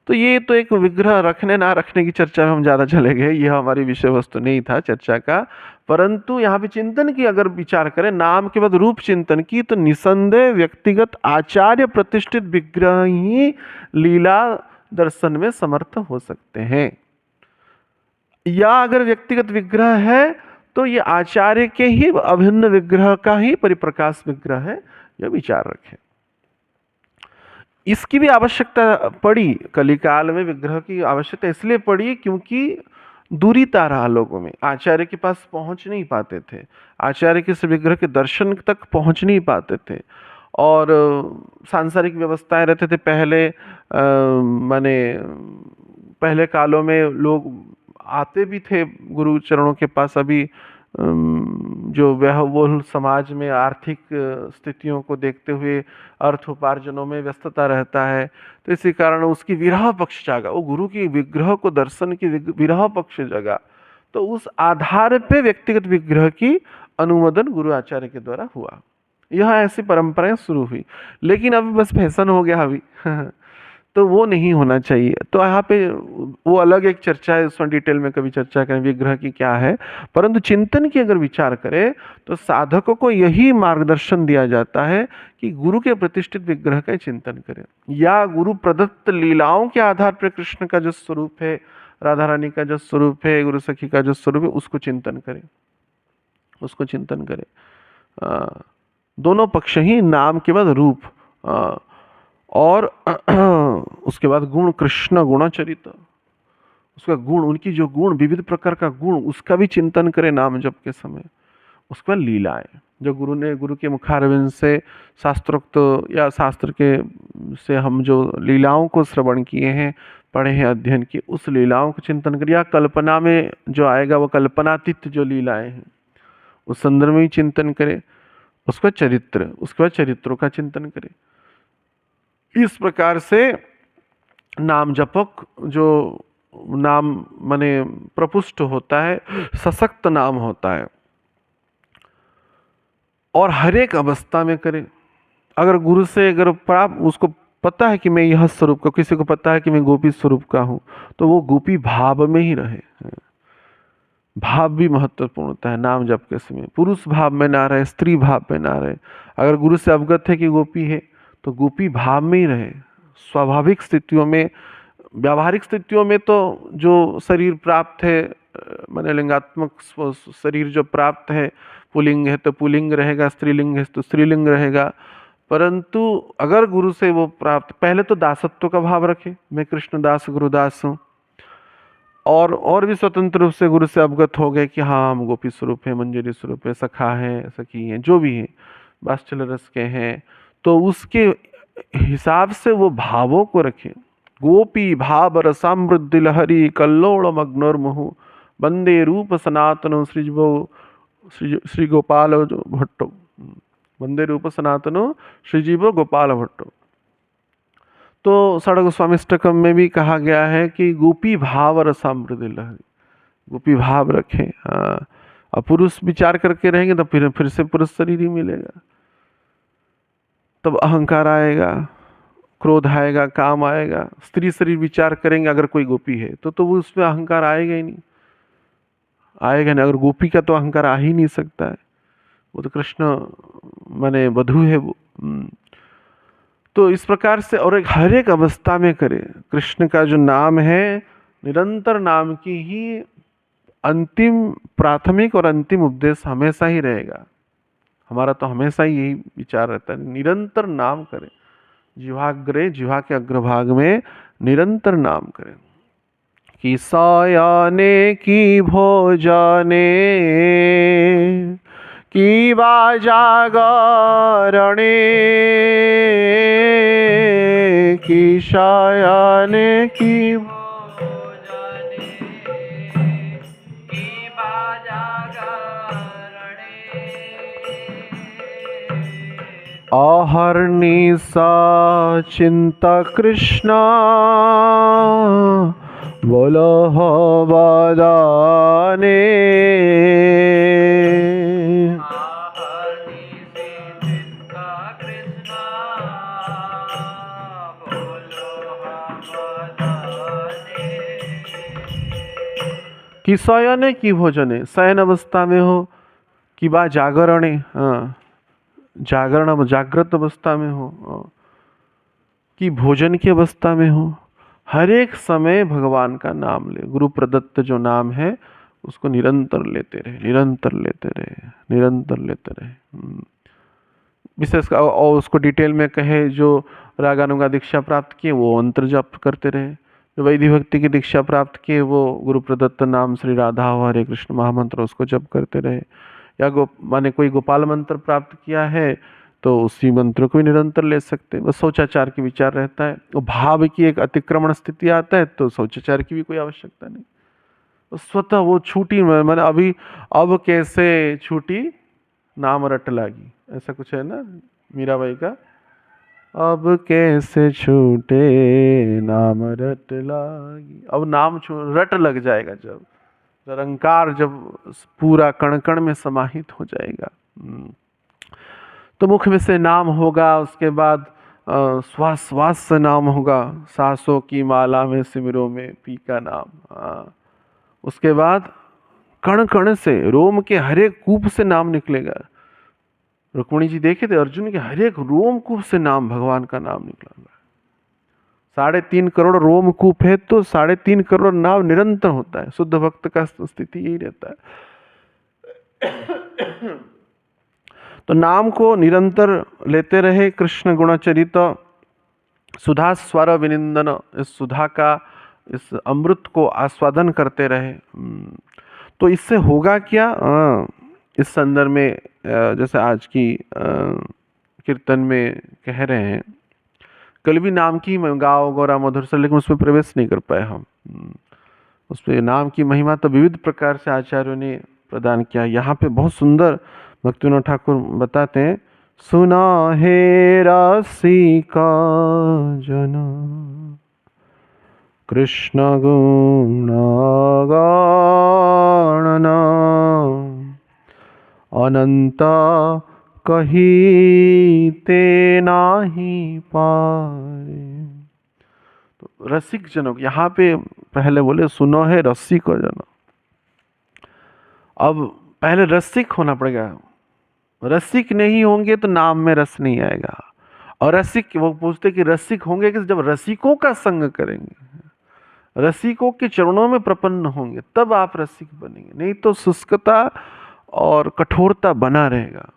तो ये तो एक विग्रह रखने ना रखने की चर्चा में हम ज्यादा चले गए, यह हमारी विषय वस्तु नहीं था चर्चा का। परंतु यहाँ पे चिंतन की अगर विचार करें, नाम के बाद रूप चिंतन की, तो निसंदेह व्यक्तिगत आचार्य प्रतिष्ठित विग्रह ही लीला दर्शन में समर्थ हो सकते हैं। या अगर व्यक्तिगत विग्रह है तो ये आचार्य के ही अभिन्न विग्रह का ही परिप्रकाश विग्रह है, यह विचार रखें। इसकी भी आवश्यकता पड़ी, कलिकाल में विग्रह की आवश्यकता इसलिए पड़ी क्योंकि दूरी था रहा लोगों में, आचार्य के पास पहुंच नहीं पाते थे, आचार्य के विग्रह के दर्शन तक पहुंच नहीं पाते थे। और सांसारिक व्यवस्थाएं रहते थे पहले, माने पहले कालों में लोग आते भी थे गुरु चरणों के पास। अभी जो व्ययबहुल समाज में आर्थिक स्थितियों को देखते हुए अर्थोपार्जनों में व्यस्तता रहता है, तो इसी कारण उसकी विरह पक्ष जागा, वो गुरु की विग्रह को दर्शन की विरह पक्ष जगा। तो उस आधार पे व्यक्तिगत विग्रह की अनुमोदन गुरु आचार्य के द्वारा हुआ, यह ऐसी परंपराएं शुरू हुई। लेकिन अभी बस फैशन हो गया अभी तो वो नहीं होना चाहिए। तो यहाँ पे वो अलग एक चर्चा है, उसमें डिटेल में कभी चर्चा करें विग्रह की क्या है। परंतु चिंतन की अगर विचार करें तो साधकों को यही मार्गदर्शन दिया जाता है कि गुरु के प्रतिष्ठित विग्रह का चिंतन करें, या गुरु प्रदत्त लीलाओं के आधार पर कृष्ण का जो स्वरूप है, राधा रानी का जो स्वरूप है, गुरु सखी का जो स्वरूप है, उसको चिंतन करें, उसको चिंतन करें। दोनों पक्ष ही, नाम के बाद रूप, और उसके बाद गुण, कृष्ण गुणचरित, उसका गुण, उनकी जो गुण, विविध प्रकार का गुण, उसका भी चिंतन करें नाम जप के समय। उसके बाद लीलाएं, जो गुरु के मुखारविंद से शास्त्रोक्त या शास्त्र के से हम जो लीलाओं को श्रवण किए हैं, पढ़े हैं, अध्ययन किए, उस लीलाओं को चिंतन करिए। या कल्पना में जो आएगा वो कल्पनातीत जो लीलाएं हैं उस संदर्भ में ही चिंतन करें। उसके बाद चरित्र, उसके बाद चरित्रों का चिंतन करें। इस प्रकार से नाम जपक जो नाम माने प्रपुष्ट होता है, सशक्त नाम होता है, और हर एक अवस्था में करें। अगर गुरु से अगर प्राप्त, उसको पता है कि मैं यह स्वरूप का, किसी को पता है कि मैं गोपी स्वरूप का हूं, तो वो गोपी भाव में ही रहे। भाव भी महत्वपूर्ण होता है नाम जप के समय, पुरुष भाव में ना रहे, स्त्री भाव में ना रहे। अगर गुरु से अवगत है कि गोपी है तो गोपी भाव में ही रहे। स्वाभाविक स्थितियों में, व्यावहारिक स्थितियों में तो जो शरीर प्राप्त है, माने लिंगात्मक शरीर जो प्राप्त है, पुल्लिंग है तो पुल्लिंग रहेगा, स्त्रीलिंग है तो स्त्रीलिंग रहेगा। परंतु अगर गुरु से वो प्राप्त, पहले तो दासत्व का भाव रखे, मैं कृष्णदास गुरुदास हूँ, और भी स्वतंत्र रूप से गुरु से अवगत हो गए कि हाँ हम गोपी स्वरूप है, मंजरी स्वरूप है, सखा है, सखी है, जो भी है, वात्सल्य रस के हैं, तो उसके हिसाब से वो भावों को रखें। गोपी भाव रसामृद्धि लहरी कल्लोल मग्नोर्मुहु वंदे रूप सनातन श्री गोपाल भट्टो, वंदे रूप सनातनो श्रीजीवो गोपाल भट्टो। तो षड् गोस्वामीष्टकम में भी कहा गया है कि गोपी भाव रसामृद्धि लहरी, गोपी भाव रखें। हाँ, और पुरुष विचार करके रहेंगे तो फिर से पुरुष शरीर ही मिलेगा, तब अहंकार आएगा, क्रोध आएगा, काम आएगा। स्त्री शरीर विचार करेंगे अगर कोई गोपी है तो वो उसमें अहंकार आएगा ही नहीं, आएगा नहीं। अगर गोपी का तो अहंकार आ ही नहीं सकता है, वो तो कृष्ण माने वधू है वो। तो इस प्रकार से, और हर एक अवस्था में करें। कृष्ण का जो नाम है, निरंतर नाम की ही अंतिम, प्राथमिक और अंतिम उपदेश हमेशा ही रहेगा। हमारा तो हमेशा ही यही विचार रहता है, निरंतर नाम करें, जिह्वाग्रे, जिह्वा के अग्रभाग में निरंतर नाम करें। कि सायाने की भोजाने की बाजागरणे की शायाने की अहर्निशा चिंता कृष्णा बोलो हो बदाने। कि शयने कि भोजने, शयन अवस्था में हो कि बा जागरणे, हाँ, जागरण जागृत अवस्था में हो कि भोजन की अवस्था में हो, हर एक समय भगवान का नाम ले। गुरु प्रदत्त जो नाम है उसको निरंतर लेते रहे, निरंतर लेते रहे, निरंतर लेते रहे। विशेष और उसको डिटेल में कहे, जो रागानुगा दीक्षा प्राप्त किए वो अंतर जप करते रहे, जो वैदिक भक्ति की दीक्षा प्राप्त किए वो गुरु प्रदत्त नाम श्री राधा और हरे कृष्ण महामंत्र उसको जप करते रहे, या माने कोई गोपाल मंत्र प्राप्त किया है तो उसी मंत्र को भी निरंतर ले सकते हैं। बस शौचाचार की विचार रहता है, वो भाव की एक अतिक्रमण स्थिति आता है तो शौचाचार की भी कोई आवश्यकता नहीं, तो स्वतः वो छूटी। मैंने अभी अब कैसे छूटी नाम रट लागी, ऐसा कुछ है ना मीराबाई का, अब कैसे छूटे नाम रट लागी। अब नाम रट लग जाएगा जब निरंकार जब पूरा कण कण में समाहित हो जाएगा। तो मुख में से नाम होगा, उसके बाद श्वास श्वास से नाम होगा, सांसों की माला में सिमरों में पी का नाम। उसके बाद कण कण से, रोम के हर एक कूप से नाम निकलेगा। रुक्मिणी जी देखे थे अर्जुन के हर एक रोमकूप से नाम, भगवान का नाम निकला। 3.5 करोड़ रोमकूप है तो 3.5 करोड़ नाम निरंतर होता है। शुद्ध भक्त का स्थिति यही रहता है। तो नाम को निरंतर लेते रहे। कृष्ण गुणचरित सुधा स्वर विनिंदन, इस सुधा का, इस अमृत को आस्वादन करते रहे। तो इससे होगा क्या, इस संदर्भ में जैसे आज की कीर्तन में कह रहे हैं, कल भी नाम की गाओ गौरा मधुर से, लेकिन उसमें प्रवेश नहीं कर पाए हम। उसमें नाम की महिमा तो विविध प्रकार से आचार्यों ने प्रदान किया। यहाँ पे बहुत सुंदर भक्तिविनोद ठाकुर बताते हैं, सुना है रसिका जन कृष्ण गुण गणना अनंत कहीते नाही पारे। तो रसिक जनों, यहाँ पे पहले बोले सुनो है रसिक जन, अब पहले रसिक होना पड़ेगा। रसिक नहीं होंगे तो नाम में रस नहीं आएगा। और रसिक, वो पूछते कि रसिक होंगे कि जब रसिकों का संग करेंगे, रसिकों के चरणों में प्रपन्न होंगे, तब आप रसिक बनेंगे, नहीं तो शुष्कता और कठोरता बना रहेगा।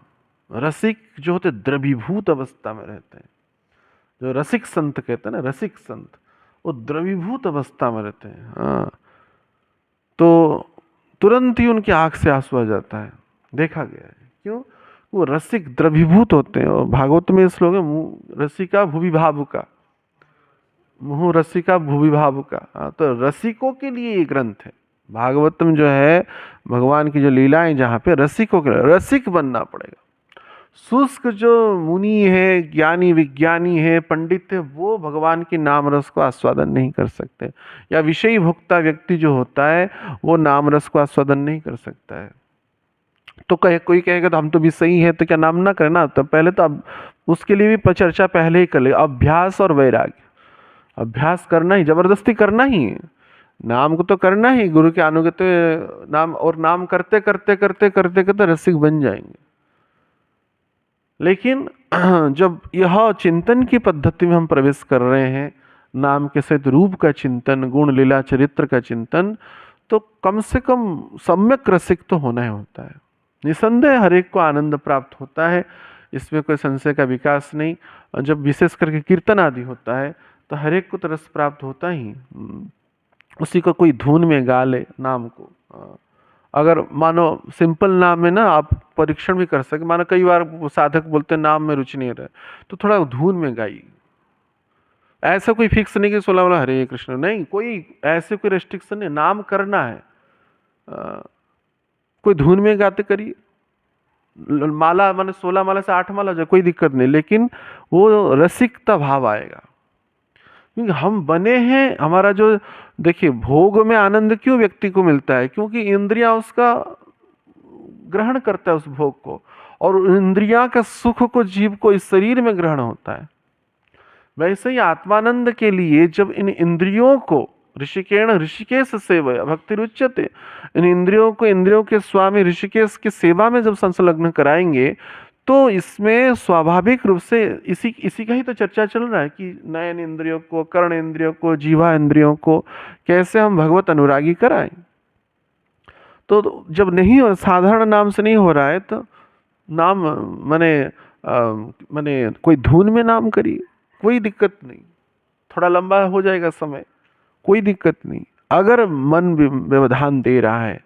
रसिक जो होते द्रवीभूत अवस्था में रहते हैं, जो रसिक संत कहते हैं ना, रसिक संत, वो द्रवीभूत अवस्था में रहते हैं। हाँ, तो तुरंत ही उनकी आंख से आंसू आ जाता है, देखा गया है। क्यों? वो रसिक द्रवीभूत होते हैं। और भागवत में श्लोक है, मुँह रसिका भूवि भावुका, मुँह रसिका भूवि भावुका। तो रसिकों के लिए ये ग्रंथ है। भागवतम जो है, भगवान की जो लीलाएं, जहाँ पे रसिकों के, रसिक बनना पड़ेगा। शुष्क जो मुनि है, ज्ञानी विज्ञानी है, पंडित है, वो भगवान की नाम रस को आस्वादन नहीं कर सकते। या विषयी भोक्ता व्यक्ति जो होता है वो नाम रस को आस्वादन नहीं कर सकता है। तो कोई कहेगा तो हम तो विषयी है तो क्या नाम ना करें ना। तो पहले तो अब उसके लिए भी चर्चा पहले ही कर ले। अभ्यास और वैराग्य, अभ्यास करना ही, जबरदस्ती करना ही है। नाम को तो करना ही, गुरु के अनुगत नाम, और नाम करते करते करते करते करते रसिक बन जाएंगे। लेकिन जब यह चिंतन की पद्धति में हम प्रवेश कर रहे हैं, नाम के सहित रूप का चिंतन, गुण लीला चरित्र का चिंतन, तो कम से कम सम्यक रसिक तो होना ही होता है। निसंदेह हर एक को आनंद प्राप्त होता है, इसमें कोई संशय का विकास नहीं। जब विशेष करके कीर्तन आदि होता है तो हर एक को तो रस प्राप्त होता ही। उसी को कोई धुन में गा ले नाम को। अगर मानो सिंपल नाम में ना आप परीक्षण भी कर सके, मानो कई बार साधक बोलते हैं नाम में रुचि नहीं रहे, तो थोड़ा धुन में गाइए। ऐसा कोई फिक्स नहीं कि 16 वाला हरे कृष्ण, नहीं, कोई ऐसे कोई रेस्ट्रिक्शन नहीं, नाम करना है। कोई धुन में गाते करिए, माला माने 16 माला से 8 माला जाए, कोई दिक्कत नहीं, लेकिन वो रसिकता भाव आएगा। क्योंकि हम बने हैं, हमारा जो, देखिए भोग में आनंद क्यों व्यक्ति को मिलता है? क्योंकि इंद्रियां उसका ग्रहण करता है उस भोग को, और इंद्रियां का सुख को जीव को इस शरीर में ग्रहण होता है। वैसे ही आत्मानंद के लिए जब इन इंद्रियों को ऋषिकेण ऋषिकेश सेवया भक्ति रुच्यते। इन इंद्रियों को इंद्रियों के स्वामी ऋषिकेश की सेवा में जब संलग्न कराएंगे तो इसमें स्वाभाविक रूप से इसी इसी का ही तो चर्चा चल रहा है कि नयन इंद्रियों को, कर्ण इंद्रियों को, जीवा इंद्रियों को कैसे हम भगवत अनुरागी कराएं। तो जब नहीं हो, साधारण नाम से नहीं हो रहा है तो नाम माने कोई धुन में नाम करिए, कोई दिक्कत नहीं, थोड़ा लंबा हो जाएगा समय, कोई दिक्कत नहीं। अगर मन व्यवधान दे रहा है,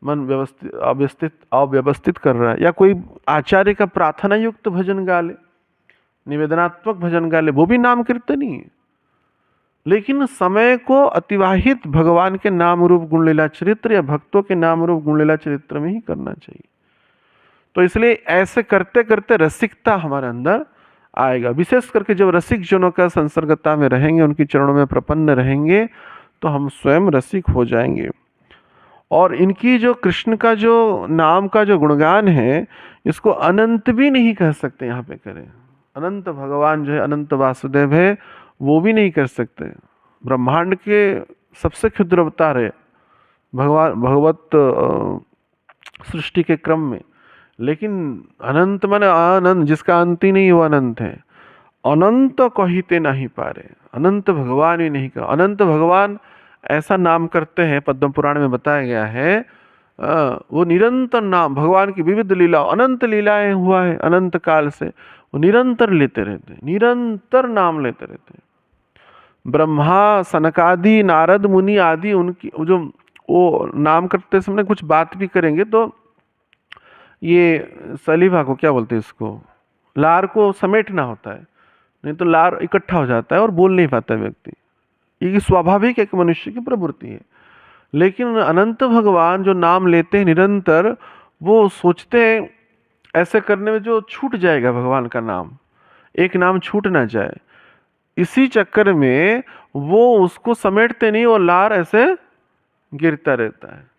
मन व्यवस्थित अव्यवस्थित कर रहा है, या कोई आचार्य का प्रार्थना युक्त भजन गा ले, निवेदनात्मक भजन गा ले, वो भी नाम कीर्तन ही है। लेकिन समय को अतिवाहित भगवान के नाम रूप गुण लीला चरित्र या भक्तों के नाम रूप गुण लीला चरित्र में ही करना चाहिए। तो इसलिए ऐसे करते करते रसिकता हमारे अंदर आएगा। विशेष करके जब रसिक जनों का संसर्गता में रहेंगे, उनकी चरणों में प्रपन्न रहेंगे, तो हम स्वयं रसिक हो जाएंगे। और इनकी जो कृष्ण का जो नाम का जो गुणगान है, इसको अनंत भी नहीं कह सकते यहाँ पे करें। अनंत भगवान जो है, अनंत वासुदेव है, वो भी नहीं कर सकते। ब्रह्मांड के सबसे क्षुद्र अवतार है भगवत सृष्टि के क्रम में। लेकिन अनंत माने अनंत, जिसका अंत ही नहीं वो अनंत है। अनंत कहिते नहीं पारे, अनंत भगवान भी नहीं कहा। अनंत भगवान ऐसा नाम करते हैं, पद्म पुराण में बताया गया है, वो निरंतर नाम, भगवान की विविध लीला, अनंत लीलाएं हुआ है अनंत काल से, वो निरंतर लेते रहते हैं, निरंतर नाम लेते रहते हैं। ब्रह्मा, सनकादि, नारद मुनि आदि, उनकी जो वो नाम करते समय कुछ बात भी करेंगे तो ये सलीवा को क्या बोलते हैं, इसको लार को समेटना होता है, नहीं तो लार इकट्ठा हो जाता है और बोल नहीं पाता व्यक्ति। ये स्वाभाविक एक मनुष्य की प्रवृत्ति है। लेकिन अनंत भगवान जो नाम लेते हैं निरंतर, वो सोचते हैं ऐसे करने में जो छूट जाएगा भगवान का नाम, एक नाम छूट ना जाए, इसी चक्कर में वो उसको समेटते नहीं, वो लार ऐसे गिरता रहता है।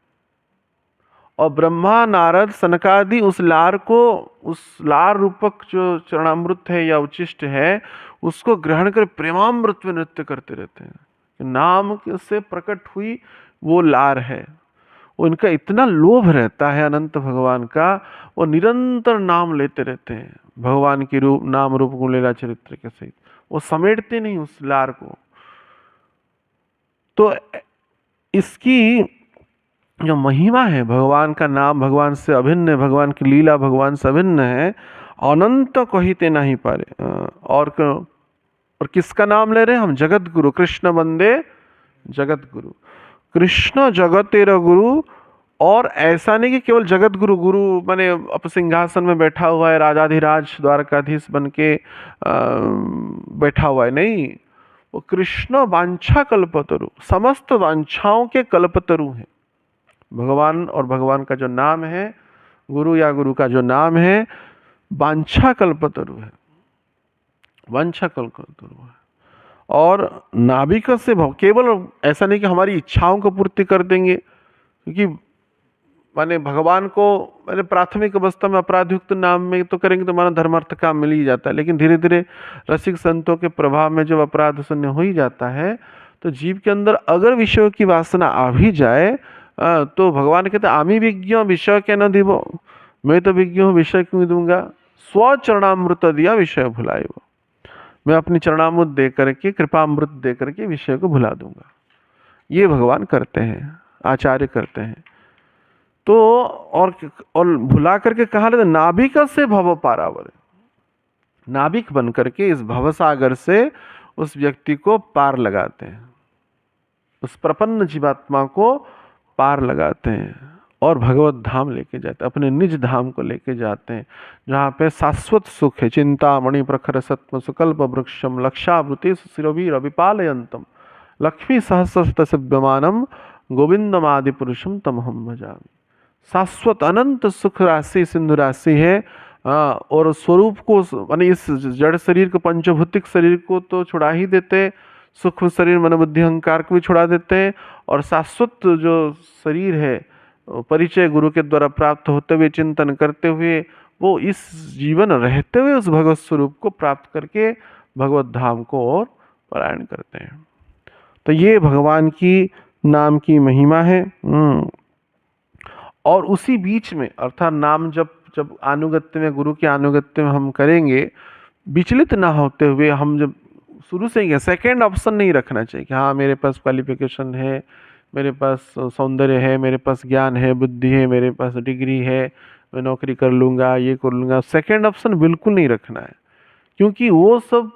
और ब्रह्मा, नारद, सनकादि उस लार को, उस लार रूपक जो चरणामृत है या उच्चिष्ट है, उसको ग्रहण कर प्रेमामृत में नृत्य करते रहते हैं। नाम से प्रकट हुई वो लार है। उनका इतना लोभ रहता है अनंत भगवान का, वो निरंतर नाम लेते रहते हैं भगवान की रूप, नाम रूप गुण लीला चरित्र के सहित। वो समेटते नहीं उस लार को। तो इसकी जो महिमा है, भगवान का नाम भगवान से अभिन्न है, भगवान की लीला भगवान से अभिन्न है, अनंत कहिते नहीं पारे। और किसका नाम ले रहे हैं हम? जगत गुरु, कृष्ण वंदे जगत गुरु। कृष्ण जगतेर गुरु। और ऐसा नहीं कि केवल जगत गुरु, गुरु माने अब सिंहासन में बैठा हुआ है, राजाधिराज द्वारकाधीश बन के बैठा हुआ है, नहीं। वो कृष्ण वांछा कल्पतरु, समस्त वांछाओं के कल्पतरु हैं भगवान। और भगवान का जो नाम है, गुरु या गुरु का जो नाम है, वांछा कल्पतरु है, वांछा कल्पतरु है। और नाभिक से केवल ऐसा नहीं कि हमारी इच्छाओं को पूर्ति कर देंगे, क्योंकि माने भगवान को मैंने प्राथमिक अवस्था में अपराधयुक्त नाम में तो करेंगे तो माना धर्मार्थ काम मिल ही जाता है। लेकिन धीरे धीरे रसिक संतों के प्रभाव में जब अपराध शून्य हो ही जाता है, तो जीव के अंदर अगर विषयों की वासना आ भी जाए, तो भगवान कहते आमी विज्ञ विषय के न दिवो, मैं तो विज्ञ हूँ विषय क्यों दूंगा, स्व चरणामृत दिया विषय भुलाए वो, मैं अपनी चरणामृत दे करके, कृपामृत दे करके विषय को भुला दूंगा। ये भगवान करते हैं, आचार्य करते हैं। तो और भुला करके कहा लेते, नाभिक से भव पारावर, नाभिक बन करके इस भवसागर से उस व्यक्ति को पार लगाते हैं, उस प्रपन्न जीवात्मा को पार लगाते हैं और भगवत धाम लेके जाते हैं, अपने निज धाम को लेके जाते हैं, जहाँ पे शाश्वत सुख है। चिंतामणि प्रखर सत्म सुकल्प वृक्षम लक्षावृति शिरोवीर विपालयंतम लक्ष्मी सहस्र सेव्यमानम गोविंदमादि पुरुषम तमहम भजामि। शाश्वत अनंत सुख राशि, सिंधु राशि है। और स्वरूप को मानी इस जड़ शरीर को, पंचभौतिक शरीर को तो छुड़ा ही देते, सूक्ष्म शरीर मन बुद्धि अहंकार को भी छुड़ा देते हैं। और शाश्वत जो शरीर है, परिचय गुरु के द्वारा प्राप्त होते हुए, चिंतन करते हुए, वो इस जीवन रहते हुए उस भगवत स्वरूप को प्राप्त करके भगवत धाम को और पलायन करते हैं। तो ये भगवान की नाम की महिमा है। और उसी बीच में अर्थात नाम जब जब अनुगत्य में, गुरु के अनुगत्य में हम करेंगे, विचलित ना होते हुए, हम जब शुरू से ही सेकंड ऑप्शन नहीं रखना चाहिए कि हाँ मेरे पास क्वालिफिकेशन है, मेरे पास सौंदर्य है, मेरे पास ज्ञान है, बुद्धि है, मेरे पास डिग्री है, मैं नौकरी कर लूँगा, ये कर लूँगा। सेकंड ऑप्शन बिल्कुल नहीं रखना है, क्योंकि वो सब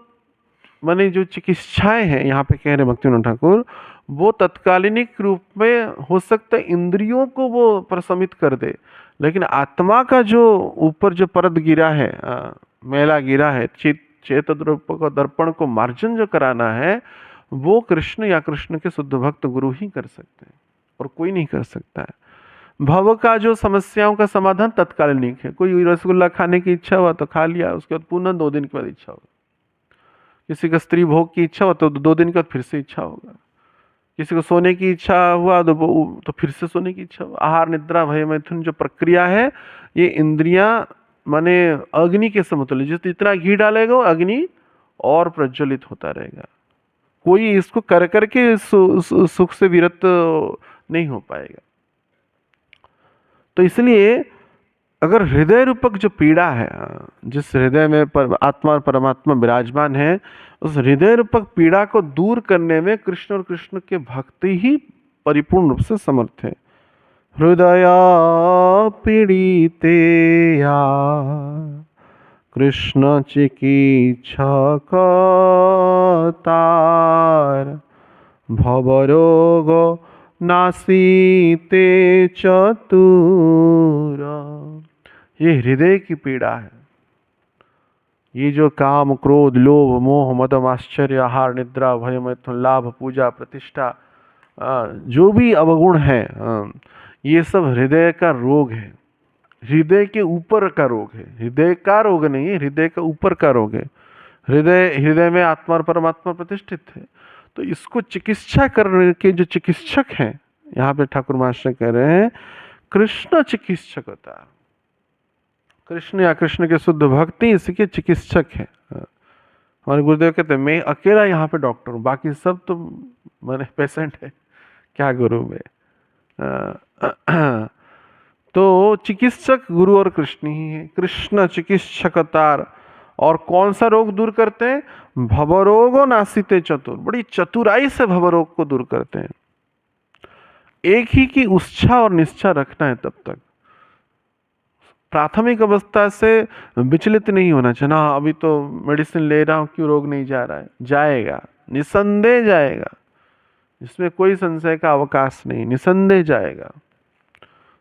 माने जो चिकित्साएं हैं यहाँ पे कह रहे भक्तिविनोद ठाकुर, वो तत्कालीनिक रूप में हो सकता है इंद्रियों को वो प्रशमित कर दे, लेकिन आत्मा का जो ऊपर जो परत गिरा है, मैला गिरा है, चेत द्रव्य को, दर्पण को मार्जन जो कराना है, वो कृष्ण या कृष्ण के शुद्ध भक्त गुरु ही कर सकते हैं, और कोई नहीं कर सकता है। भव का जो समस्याओं का समाधान तत्कालीनिक है। कोई रसगुल्ला खाने की इच्छा हुआ तो खा लिया, उसके बाद पुनः 2 दिन के बाद इच्छा होगा। किसी का स्त्री भोग की इच्छा हो तो 2 दिन के बाद फिर से इच्छा होगा। किसी को सोने की इच्छा हुआ तो फिर से सोने की इच्छा होगा। आहार निद्रा भय मैथुन जो प्रक्रिया है, ये इंद्रियां माने अग्नि के समतुल्य, जितना घी डालेगा वो अग्नि और प्रज्वलित होता रहेगा। कोई इसको कर करके सुख से विरत नहीं हो पाएगा। तो इसलिए अगर हृदय रूपक जो पीड़ा है, जिस हृदय में आत्मा और परमात्मा विराजमान है, उस हृदय रूपक पीड़ा को दूर करने में कृष्ण और कृष्ण के भक्ति ही परिपूर्ण रूप से समर्थ है। हृदय पीड़िते या कृष्ण चिकित्सक तार भवरोग नासीते चतुर। ये हृदय की पीड़ा है। ये जो काम क्रोध लोभ मोह मदम आश्चर्य आहार निद्रा भय मैथुन लाभ पूजा प्रतिष्ठा जो भी अवगुण है, ये सब हृदय का रोग है। हृदय के ऊपर का रोग है, हृदय का रोग नहीं है, हृदय का ऊपर का रोग है। हृदय में आत्मा और परमात्मा प्रतिष्ठित है। तो इसको चिकित्सा करने के जो चिकित्सक हैं, यहाँ पे ठाकुर मास्टर कह रहे हैं कृष्ण चिकित्सक होता है। कृष्ण या कृष्ण के शुद्ध भक्ति इसके चिकित्सक है। हमारे गुरुदेव कहते हैं मैं अकेला यहाँ पे डॉक्टर हूँ, बाकी सब तो मैंने पेशेंट है, क्या गुरु में। तो चिकित्सक गुरु और कृष्ण ही है। कृष्ण चिकित्सकतार। और कौन सा रोग दूर करते हैं? भवरोगो नासिते चतुर। बड़ी चतुराई से भवरोग को दूर करते हैं। एक ही की उच्छा और निश्चा रखना है तब तक। प्राथमिक अवस्था से विचलित नहीं होना चाहिए ना, अभी तो मेडिसिन ले रहा हूं क्यों रोग नहीं जा रहा है। जाएगा, निसंदेह जाएगा, इसमें कोई संशय का अवकाश नहीं, निसंदेह जाएगा।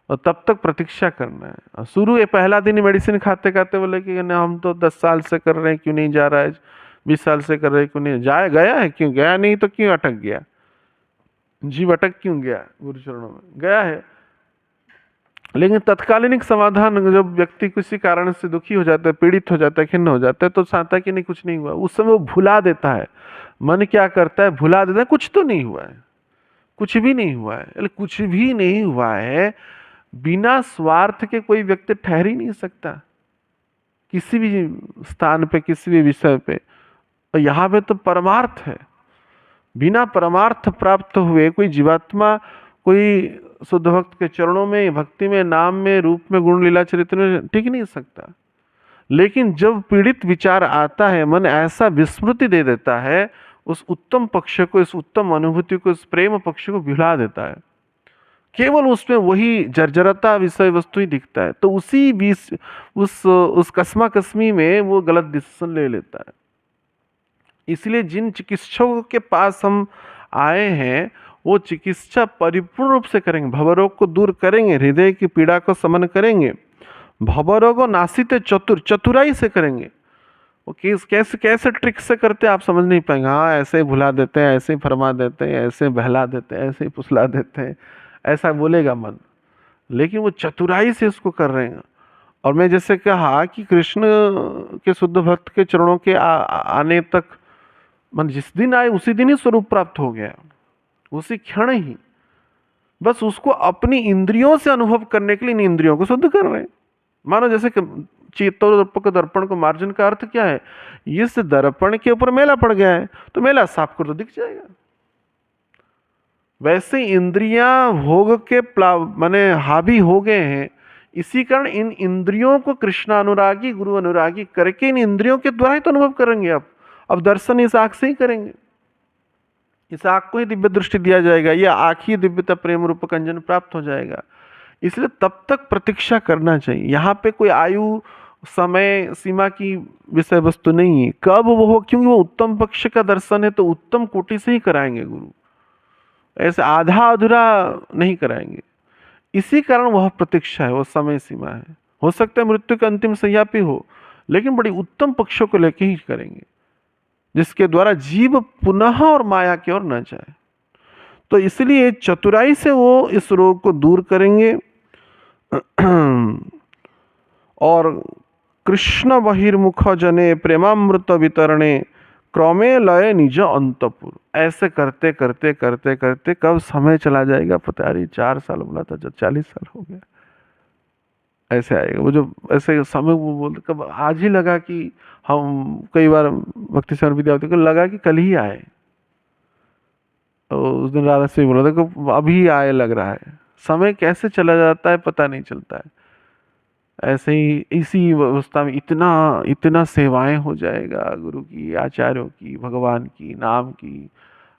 और तब तक प्रतीक्षा करना है। शुरू पहला दिन मेडिसिन खाते खाते बोले कि हम तो 10 साल से कर रहे हैं क्यों नहीं जा रहा है, 20 साल से कर रहे हैं क्यों नहीं जाए, गया है क्यों, गया नहीं तो क्यों अटक गया, जीव अटक क्यों गया गुरु चरणों में, गया है। लेकिन तत्कालीनिक समाधान, जब व्यक्ति किसी कारण से दुखी हो जाता है, पीड़ित हो जाता है, खिन्न हो जाता है, तो चाहता कि नहीं कुछ नहीं हुआ, उस समय वो भुला देता है। मन क्या करता है? भुला देता है, कुछ तो नहीं हुआ है, कुछ भी नहीं हुआ है। कुछ भी नहीं हुआ है, बिना स्वार्थ के कोई व्यक्ति ठहर ही नहीं सकता किसी भी स्थान पे, किसी भी विषय पे। और यहाँ पे तो परमार्थ है। बिना परमार्थ प्राप्त हुए कोई जीवात्मा कोई शुद्ध भक्त के चरणों में, भक्ति में, नाम में, रूप में, गुण लीला चरित्र में टिक नहीं सकता। लेकिन जब पीड़ित विचार आता है, मन ऐसा विस्मृति दे देता है, उस उत्तम पक्ष को, इस उत्तम अनुभूति को, इस प्रेम पक्ष को भुला देता है। केवल उसमें वही जर्जरता विषय वस्तु ही दिखता है, तो उसी बीच उस कस्मा कस्मी में वो गलत डिसीजन ले लेता है। इसलिए जिन चिकित्सकों के पास हम आए हैं, वो चिकित्सा परिपूर्ण रूप से करेंगे, भवरोग को दूर करेंगे, हृदय की पीड़ा को समन करेंगे, भवरोग नासित चतुर, चतुराई से करेंगे। वो कैसे कैसे ट्रिक से करते हैं आप समझ नहीं पाएंगे। हाँ, ऐसे ही भुला देते हैं, ऐसे ही फरमा देते हैं, ऐसे बहला देते हैं, ऐसे ही फुसला देते हैं, ऐसा बोलेगा मन। लेकिन वो चतुराई से इसको कर रहे हैं। और मैं जैसे कहा कि कृष्ण के शुद्ध भक्त के चरणों के आने तक, मन जिस दिन आए उसी दिन ही स्वरूप प्राप्त हो गया, उसी क्षण ही। बस उसको अपनी इंद्रियों से अनुभव करने के लिए इन इंद्रियों को शुद्ध कर रहे हैं। मानो जैसे चित्तौर दर्पण को मार्जन का अर्थ क्या है? इस दर्पण के ऊपर मैला पड़ गया है, तो मैला साफ कर तो दिख जाएगा। वैसे इंद्रियां भोग के माने हावी हो गए हैं। इसी कारण इन इंद्रियों को कृष्ण अनुरागी गुरु अनुरागी करके इन इंद्रियों के द्वारा ही तो अनुभव करेंगे। अब दर्शन इस आंख से ही करेंगे, इस आंख को ही दिव्य दृष्टि दिया जाएगा, यह आंख ही दिव्यता प्रेम रूप कंजन प्राप्त हो जाएगा। इसलिए तब तक प्रतीक्षा करना चाहिए। यहाँ पे कोई आयु समय सीमा की विषय वस्तु नहीं है, कब वो हो, क्योंकि वो उत्तम पक्ष का दर्शन है तो उत्तम कोटि से ही कराएंगे गुरु, ऐसे आधा अधूरा नहीं कराएंगे। इसी कारण वह प्रतीक्षा है, वो समय सीमा है। हो सकता है मृत्यु के अंतिम शैया पे हो, लेकिन बड़ी उत्तम पक्षों को लेके ही करेंगे, जिसके द्वारा जीव पुनः और माया की ओर न जाए। तो इसलिए चतुराई से वो इस रोग को दूर करेंगे। और कृष्ण बहिर्मुख जने प्रेमामृत वितरणे क्रमे लय निज अंतपुर। ऐसे करते करते करते करते कब समय चला जाएगा पता नहीं। 4 साल बोला था, जब 40 साल हो गया, ऐसे आएगा वो जो ऐसे समय। वो बोलते कब आज ही लगा कि हम कई बार भक्ति सर विद्यार्थी को लगा कि कल ही आए। तो उस दिन राधा से बोला था कि अभी आए लग रहा है। समय कैसे चला जाता है पता नहीं चलता है। ऐसे ही इसी अवस्था में इतना इतना सेवाएं हो जाएगा गुरु की, आचार्यों की, भगवान की, नाम की,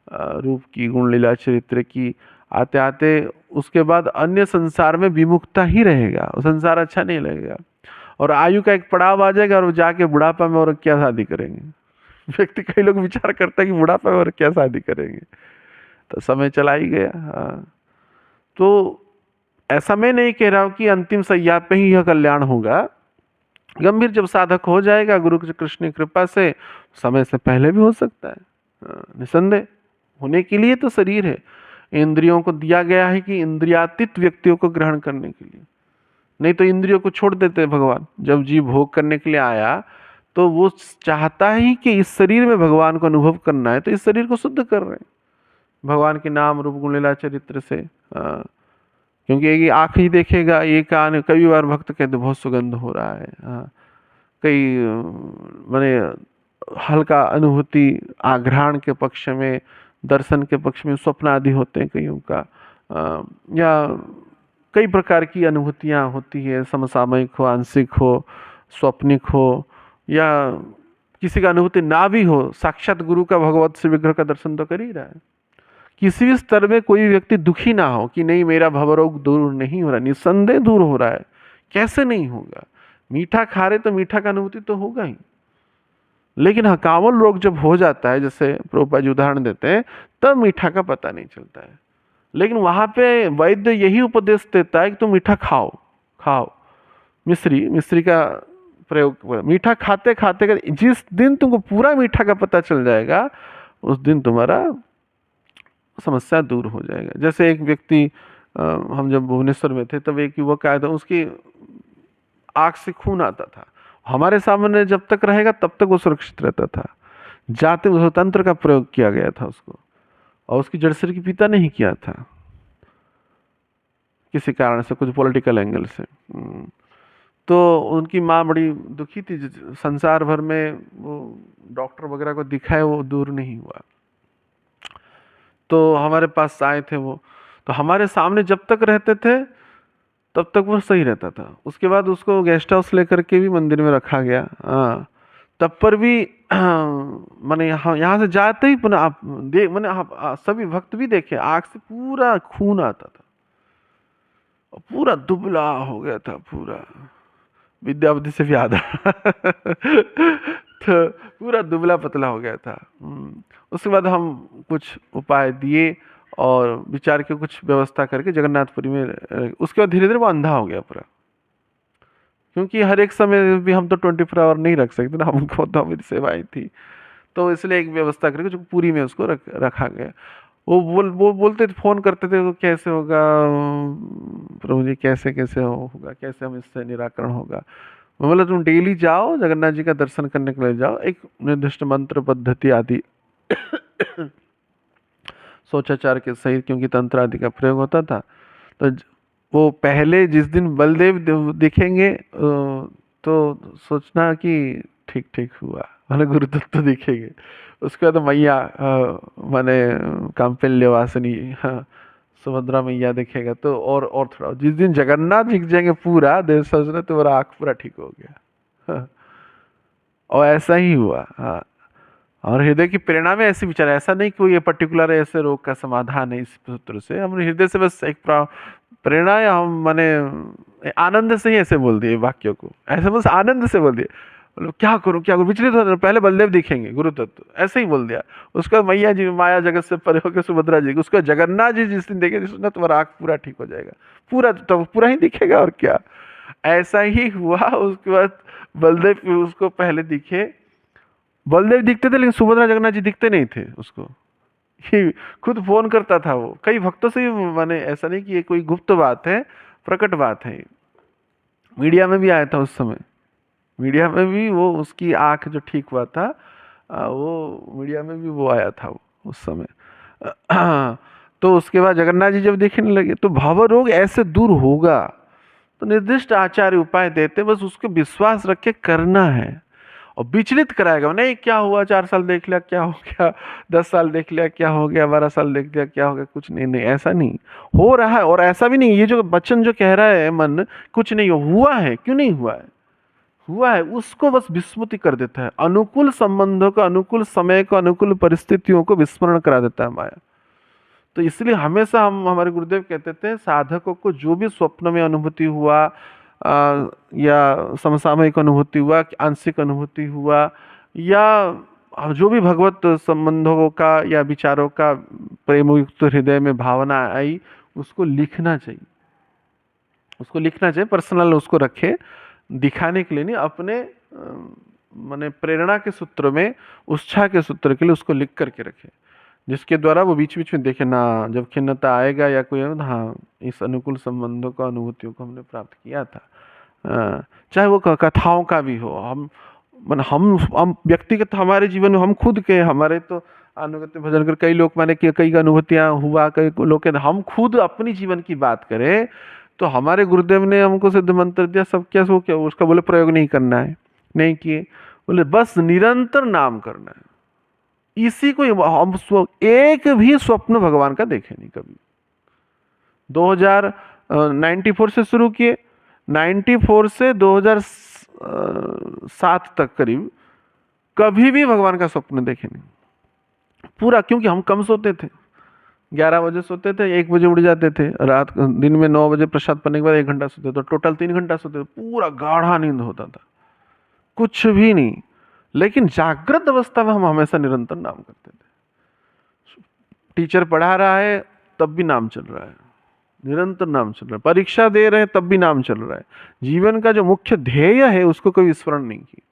रूप की, गुण लीला चरित्र की, आते आते उसके बाद अन्य संसार में विमुखता ही रहेगा। वो संसार अच्छा नहीं लगेगा और आयु का एक पड़ाव आ जाएगा और वो जाके बुढ़ापा में और क्या शादी करेंगे। व्यक्ति, कई लोग विचार करता है कि बुढ़ापा में और क्या शादी करेंगे, तो समय चला ही गया। हाँ, तो ऐसा मैं नहीं कह रहा हूं कि अंतिम सैया पे ही यह कल्याण होगा। गंभीर जब साधक हो जाएगा गुरु कृष्ण की कृपा से, समय से पहले भी हो सकता है। निसंदेह होने के लिए तो शरीर है, इंद्रियों को दिया गया है कि इंद्रियातीत व्यक्तियों को ग्रहण करने के लिए। नहीं तो इंद्रियों को छोड़ देते हैं भगवान। जब जीव भोग करने के लिए आया तो वो चाहता ही कि इस शरीर में भगवान को अनुभव करना है, तो इस शरीर को शुद्ध कर रहे हैं भगवान के नाम रूप गुण लीला चरित्र से। क्योंकि एक आँख ही देखेगा, ये कान, कई बार भक्त कहते बहुत सुगंध हो रहा है। कई माने हल्का अनुभूति आघ्राण के पक्ष में, दर्शन के पक्ष में स्वप्न आदि होते हैं कईयों का, या कई प्रकार की अनुभूतियाँ होती है, समसामयिक हो, आंशिक हो, स्वप्निक हो, या किसी का अनुभूति ना भी हो, साक्षात गुरु का भगवत से विग्रह का दर्शन तो कर ही रहा है। किसी भी स्तर में कोई व्यक्ति दुखी ना हो कि नहीं मेरा भवरोग दूर नहीं हो रहा, निसंदेह दूर हो रहा है। कैसे नहीं होगा, मीठा खा रहे तो मीठा का अनुभूति तो होगा ही। लेकिन हाँ, कामल रोग जब हो जाता है, जैसे प्रभुपाद जी उदाहरण देते हैं, तब मीठा का पता नहीं चलता है। लेकिन वहां पे वैद्य यही उपदेश देता है कि तुम मीठा खाओ, खाओ मिश्री का प्रयोग। मीठा खाते खाते जिस दिन तुमको पूरा मीठा का पता चल जाएगा, उस दिन तुम्हारा समस्या दूर हो जाएगा। जैसे एक व्यक्ति, हम जब भुवनेश्वर में थे तब एक युवक आया था, उसकी आंख से खून आता था। हमारे सामने जब तक रहेगा तब तक वो सुरक्षित रहता था। जाते उस तंत्र का प्रयोग किया गया था उसको, और उसकी जड़ सिर की पिता नहीं किया था किसी कारण से, कुछ पॉलिटिकल एंगल से। तो उनकी माँ बड़ी दुखी थी। संसार भर में वो डॉक्टर वगैरह को दिखाए, वो दूर नहीं हुआ। तो हमारे पास आए थे वो, तो हमारे सामने जब तक रहते थे तब तक वो सही रहता था। उसके बाद उसको गेस्ट हाउस लेकर के भी मंदिर में रखा गया। हाँ, तब पर भी मैंने यहाँ से जाते ही पुनः आप देख, मैंने सभी भक्त भी देखे, आँख से पूरा खून आता था और पूरा दुबला हो गया था, पूरा विद्यापति से भी आधा। तो पूरा दुबला पतला हो गया था। उसके बाद हम कुछ उपाय दिए और विचार के कुछ व्यवस्था करके जगन्नाथपुरी में, उसके बाद धीरे धीरे वो अंधा हो गया पूरा। क्योंकि हर एक समय भी हम तो 24 आवर नहीं रख सकते ना, हमको तो हमारी सेवाएं थी, तो इसलिए एक व्यवस्था करके जो पूरी में उसको रखा गया। वो बोलते थे, फोन करते थे, तो कैसे होगा प्रभु जी, कैसे कैसे होगा, कैसे हम इससे निराकरण होगा। मैं बोला तुम डेली जाओ, जगन्नाथ जी का दर्शन करने के लिए जाओ, एक निर्दिष्ट मंत्र पद्धति आदि सोचाचार के सहित, क्योंकि तंत्र आदि का प्रयोग होता था। तो वो पहले जिस दिन बलदेव दिखेंगे तो सोचना कि ठीक ठीक हुआ, माने गुरु तत्व दिखेंगे। उसके बाद मैया माने कांपेल्य वासिनी, हाँ, सुभद्रा मैया दिखेगा तो और थोड़ा, जिस दिन जगन्नाथ दिख जाएंगे पूरा देव सजने तो मेरा आँख पूरा ठीक हो गया। हाँ, और ऐसा ही हुआ। हाँ, और हृदय की प्रेरणा में ऐसे विचार, ऐसा नहीं कि ये पर्टिकुलर ऐसे रोग का समाधान है इस सूत्र से, हम हृदय से बस एक प्रेरणा है, हम माने आनंद से ही ऐसे बोल दिए वाक्यों को, ऐसे बस आनंद से बोल दिए, मतलब क्या करूं क्या करूं, विचलित हो, पहले बलदेव दिखेंगे गुरु तत्व, ऐसे ही बोल दिया। उसका मैया जी माया जगत से परे होकर सुभद्रा जी, उसका जगन्नाथ जी जिस दिन देखे ना तुम्हारा आँख पूरा ठीक हो जाएगा, पूरा तो पूरा ही दिखेगा और क्या। ऐसा ही हुआ। उसके बाद बलदेव उसको पहले दिखे, बलदेव दिखते थे लेकिन सुभद्रा जगन्नाथ जी दिखते नहीं थे उसको। ये खुद फोन करता था वो कई भक्तों से भी, माने ऐसा नहीं कि ये कोई गुप्त बात है, प्रकट बात है। मीडिया में भी आया था उस समय, मीडिया में भी वो उसकी आंख जो ठीक हुआ था, वो मीडिया में भी वो आया था वो उस समय। तो उसके बाद जगन्नाथ जी जब देखने लगे तो भाव रोग ऐसे दूर होगा, तो निर्दिष्ट आचार्य उपाय देते, बस उसको विश्वास रख के करना है। और विचलित कराएगा नहीं, क्या हुआ 4 साल देख लिया क्या हो गया, 10 साल देख लिया क्या हो गया, 12 साल देख लिया क्या हो गया, कुछ नहीं, नहीं ऐसा नहीं हो रहा है। और ऐसा भी नहीं, ये जो वचन जो कह रहा है मन कुछ नहीं हुआ है, क्यों नहीं हुआ है, हुआ है, उसको बस विस्मृति कर देता है, अनुकूल संबंधों को, अनुकूल समय को, अनुकूल परिस्थितियों को विस्मरण करा देता है माया। तो इसलिए हमेशा हम, हमारे गुरुदेव कहते थे साधकों को जो भी स्वप्न में अनुभूति हुआ, या समसामयिक अनुभूति हुआ, आंशिक अनुभूति हुआ, या जो भी भगवत संबंधों का या विचारों का प्रेम युक्त हृदय में भावना आई, उसको लिखना चाहिए, उसको लिखना चाहिए, पर्सनल उसको रखे, दिखाने के लिए नहीं, अपने माने प्रेरणा के सूत्र में, उत्साह के सूत्र के लिए उसको लिख करके रखे, जिसके द्वारा वो बीच बीच में देखे ना, जब खिन्नता आएगा या कोई, हाँ इस अनुकूल संबंधों का, अनुभूतियों को हमने प्राप्त किया था। चाहे वो कथाओं का भी हो, मन हम व्यक्तिगत हमारे जीवन में हम खुद के, हमारे तो अनुगत्य भजन कर कई लोग माने कि कई अनुभूतियां हुआ, कई लोग के, हम खुद अपनी जीवन की बात करें तो हमारे गुरुदेव ने हमको सिद्ध मंत्र दिया, सब क्या सो क्या, उसका बोले प्रयोग नहीं करना है, नहीं किए, बोले बस निरंतर नाम करना है, इसी को हम एक भी स्वप्न भगवान का देखे नहीं कभी। 2094 से शुरू किए, 94 से 2007 तक करीब कभी भी भगवान का स्वप्न देखे नहीं पूरा, क्योंकि हम कम सोते थे, 11 बजे सोते थे, 1 बजे उठ जाते थे, रात दिन में 9 बजे प्रसाद पढ़ने के बाद 1 घंटा सोते थे, तो टोटल 3 घंटा सोते थे, पूरा गाढ़ा नींद होता था, कुछ भी नहीं। लेकिन जागृत अवस्था में हम हमेशा निरंतर नाम करते थे, टीचर पढ़ा रहा है तब भी नाम चल रहा है, निरंतर नाम चल रहा है, परीक्षा दे रहे हैं तब भी नाम चल रहा है, जीवन का जो मुख्य ध्येय है उसको कोई स्मरण नहीं की,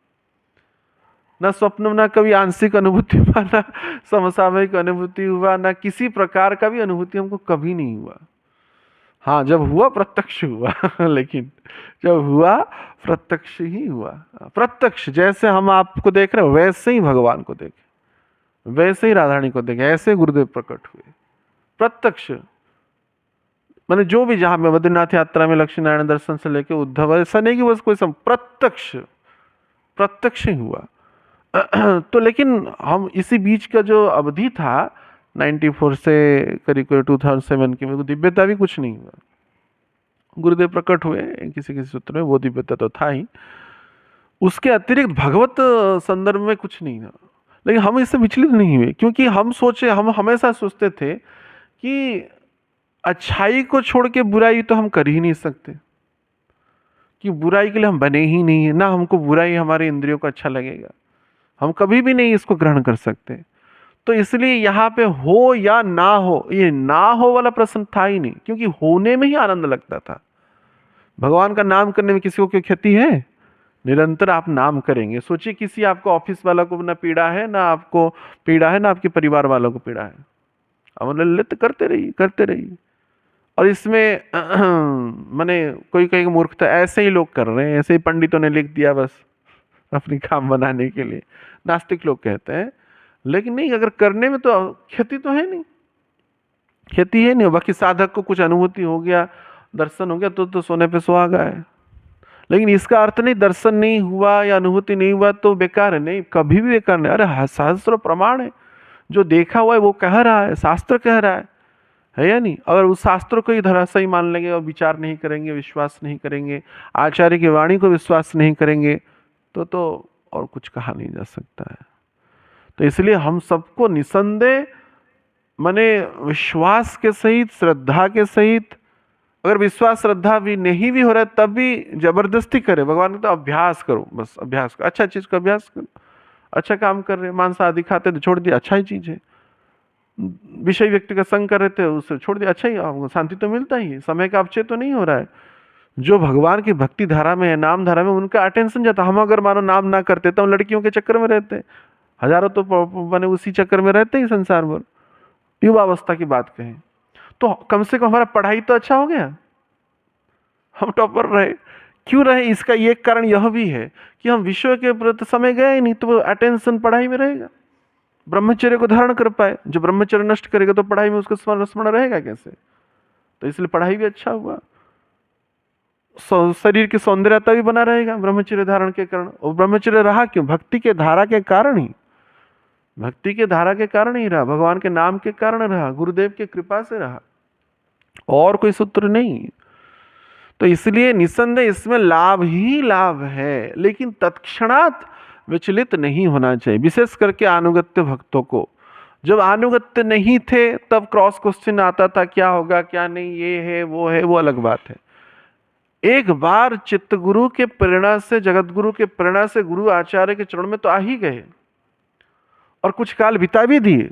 ना स्वप्न, ना कभी आंशिक अनुभूति हुआ, ना समसामयिक अनुभूति हुआ, ना किसी प्रकार का भी अनुभूति हमको कभी नहीं हुआ। हाँ जब हुआ प्रत्यक्ष हुआ लेकिन जब हुआ प्रत्यक्ष ही हुआ, प्रत्यक्ष, जैसे हम आपको देख रहे हैं वैसे ही भगवान को देखे, वैसे ही राधा रानी को देखे, ऐसे गुरुदेव प्रकट हुए प्रत्यक्ष। मैंने जो भी, जहां में बद्रीनाथ यात्रा में लक्ष्मी नारायण दर्शन से लेके उद्धव, ऐसा नहीं कि बस कोई प्रत्यक्ष, प्रत्यक्ष ही हुआ। तो लेकिन हम इसी बीच का जो अवधि था 94 से करीब 2007 की, मेरे को दिव्यता भी कुछ नहीं हुआ, गुरुदेव प्रकट हुए किसी किसी सूत्र में, वो दिव्यता तो था ही, उसके अतिरिक्त भगवत संदर्भ में कुछ नहीं था। लेकिन हम इससे विचलित नहीं हुए, क्योंकि हम सोचे, हम हमेशा सोचते थे कि अच्छाई को छोड़ के बुराई तो हम कर ही नहीं सकते, कि बुराई के लिए हम बने ही नहीं है, ना हमको बुराई हमारे इंद्रियों को अच्छा लगेगा, हम कभी भी नहीं इसको ग्रहण कर सकते। तो इसलिए यहाँ पे हो या ना हो, ये ना हो वाला प्रश्न था ही नहीं, क्योंकि होने में ही आनंद लगता था। भगवान का नाम करने में किसी को कोई क्षति है? निरंतर आप नाम करेंगे, सोचिए किसी आपको ऑफिस वाला को ना पीड़ा है, ना आपको पीड़ा है, ना आपके परिवार वालों को पीड़ा है, अब ललित करते रहिए, करते रहिए। और इसमें माने कोई कहीं मूर्खता, ऐसे ही लोग कर रहे हैं, ऐसे ही पंडितों ने लिख दिया बस अपनी काम बनाने के लिए, नास्तिक लोग कहते हैं। लेकिन नहीं, अगर करने में तो क्षति तो है नहीं, क्षति है नहीं। बाकी साधक को कुछ अनुभूति हो गया, दर्शन हो गया तो सोने पे सुहागा है। लेकिन इसका अर्थ नहीं दर्शन नहीं हुआ या अनुभूति नहीं हुआ तो बेकार है, नहीं, कभी भी बेकार नहीं। अरे शास्त्र प्रमाण है, जो देखा हुआ है वो कह रहा है, शास्त्र कह रहा है या नहीं। अगर उस शास्त्र को ही धराशायी मान लेंगे और विचार नहीं करेंगे, विश्वास नहीं करेंगे, आचार्य की वाणी को विश्वास नहीं करेंगे तो और कुछ कहा नहीं जा सकता है। तो इसलिए हम सबको निसंदेह माने विश्वास के सहित, श्रद्धा के सहित, अगर विश्वास श्रद्धा भी नहीं भी हो रहा है तब भी जबरदस्ती करे, भगवान कहते अभ्यास करो, बस अभ्यास करो, अच्छा चीज का अभ्यास करो। अच्छा काम कर रहे, मांस आदि खाते तो छोड़ दिया, अच्छा ही चीज है। विषय व्यक्ति का संग कर रहे थे, उसे छोड़ दिया, अच्छा ही, आपको शांति तो मिलता ही है, समय का अपचय तो नहीं हो रहा है। जो भगवान की भक्ति धारा में है, नाम धारा में, उनका अटेंशन जाता। हम अगर मानो नाम ना करते तो हम लड़कियों के चक्कर में रहते, हजारों तो मैंने उसी चक्कर में रहते ही संसार भर। युवावस्था की बात कहें तो कम से कम हमारा पढ़ाई तो अच्छा हो गया, हम टॉपर रहे। क्यों रहे? इसका एक कारण यह भी है कि हम विषय के प्रति समय गए ही नहीं, तो वो अटेंशन पढ़ाई में रहेगा, ब्रह्मचर्य को धारण कर पाए। जो ब्रह्मचर्य नष्ट करेगा तो पढ़ाई में उसका स्मरण रहेगा कैसे? तो इसलिए पढ़ाई भी अच्छा हुआ, शरीर की सौंदर्यता भी बना रहेगा ब्रह्मचर्य धारण के कारण। और ब्रह्मचर्य रहा क्यों? भक्ति के धारा के कारण ही, भक्ति के धारा के कारण ही रहा, भगवान के नाम के कारण रहा, गुरुदेव की कृपा से रहा, और कोई सूत्र नहीं। तो इसलिए निसंदेह इसमें लाभ ही लाभ है, लेकिन तत्क्षणात विचलित नहीं होना चाहिए, विशेष करके अनुगत्य भक्तों को। जब अनुगत्य नहीं थे तब क्रॉस क्वेश्चन आता था, क्या होगा क्या नहीं, ये है वो अलग बात है। एक बार चित्त गुरु के प्रेरणा से, जगत गुरु के प्रेरणा से गुरु आचार्य के चरण में तो आ ही गए, और कुछ काल बिता भी दिए।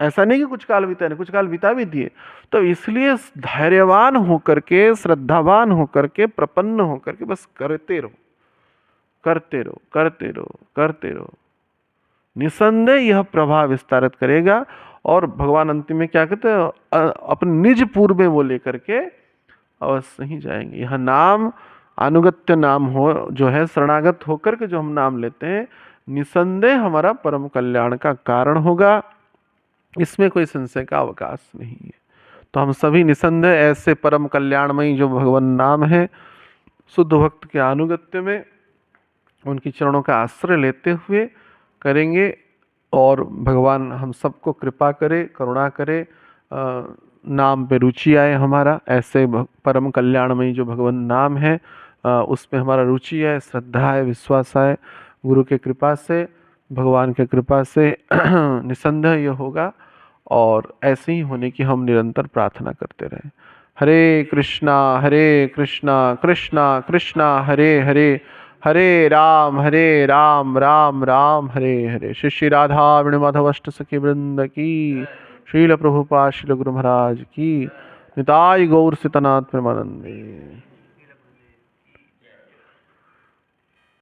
ऐसा नहीं कि कुछ काल बिता नहीं, कुछ काल बिता भी दिए। तो इसलिए धैर्यवान होकर के, श्रद्धावान होकर के, प्रपन्न होकर के बस करते रहो, करते रहो, करते रहो, करते रहो। निसंदेह यह प्रभाव विस्तारित करेगा। और भगवान अंतिम में क्या कहते हैं? अपने निज पूर्व में वो लेकर के अवश्य ही जाएंगे। यह नाम अनुगत्य नाम हो, जो है शरणागत होकर के जो हम नाम लेते हैं, निसंदेह हमारा परम कल्याण का कारण होगा, इसमें कोई संशय का अवकाश नहीं है। तो हम सभी निसंदेह ऐसे परम कल्याणमयी जो भगवान नाम है, शुद्ध भक्त के अनुगत्य में उनकी चरणों का आश्रय लेते हुए करेंगे। और भगवान हम सबको कृपा करे, करुणा करे, नाम पे रुचि आए हमारा, ऐसे परम कल्याणमयी जो भगवान नाम है उसमें हमारा रुचि है, श्रद्धा है, विश्वास है। गुरु के कृपा से, भगवान के कृपा से निसंदेह ये होगा, और ऐसे ही होने की हम निरंतर प्रार्थना करते रहें। हरे कृष्णा कृष्णा कृष्णा हरे हरे, हरे राम राम राम हरे हरे। श्री श्री राधा वेणु माधव अष्ट सखी वृंद की, श्रील प्रभुपाद श्रील गुरु महाराज की, निताई गौर सितनाथ प्रेमानंदे।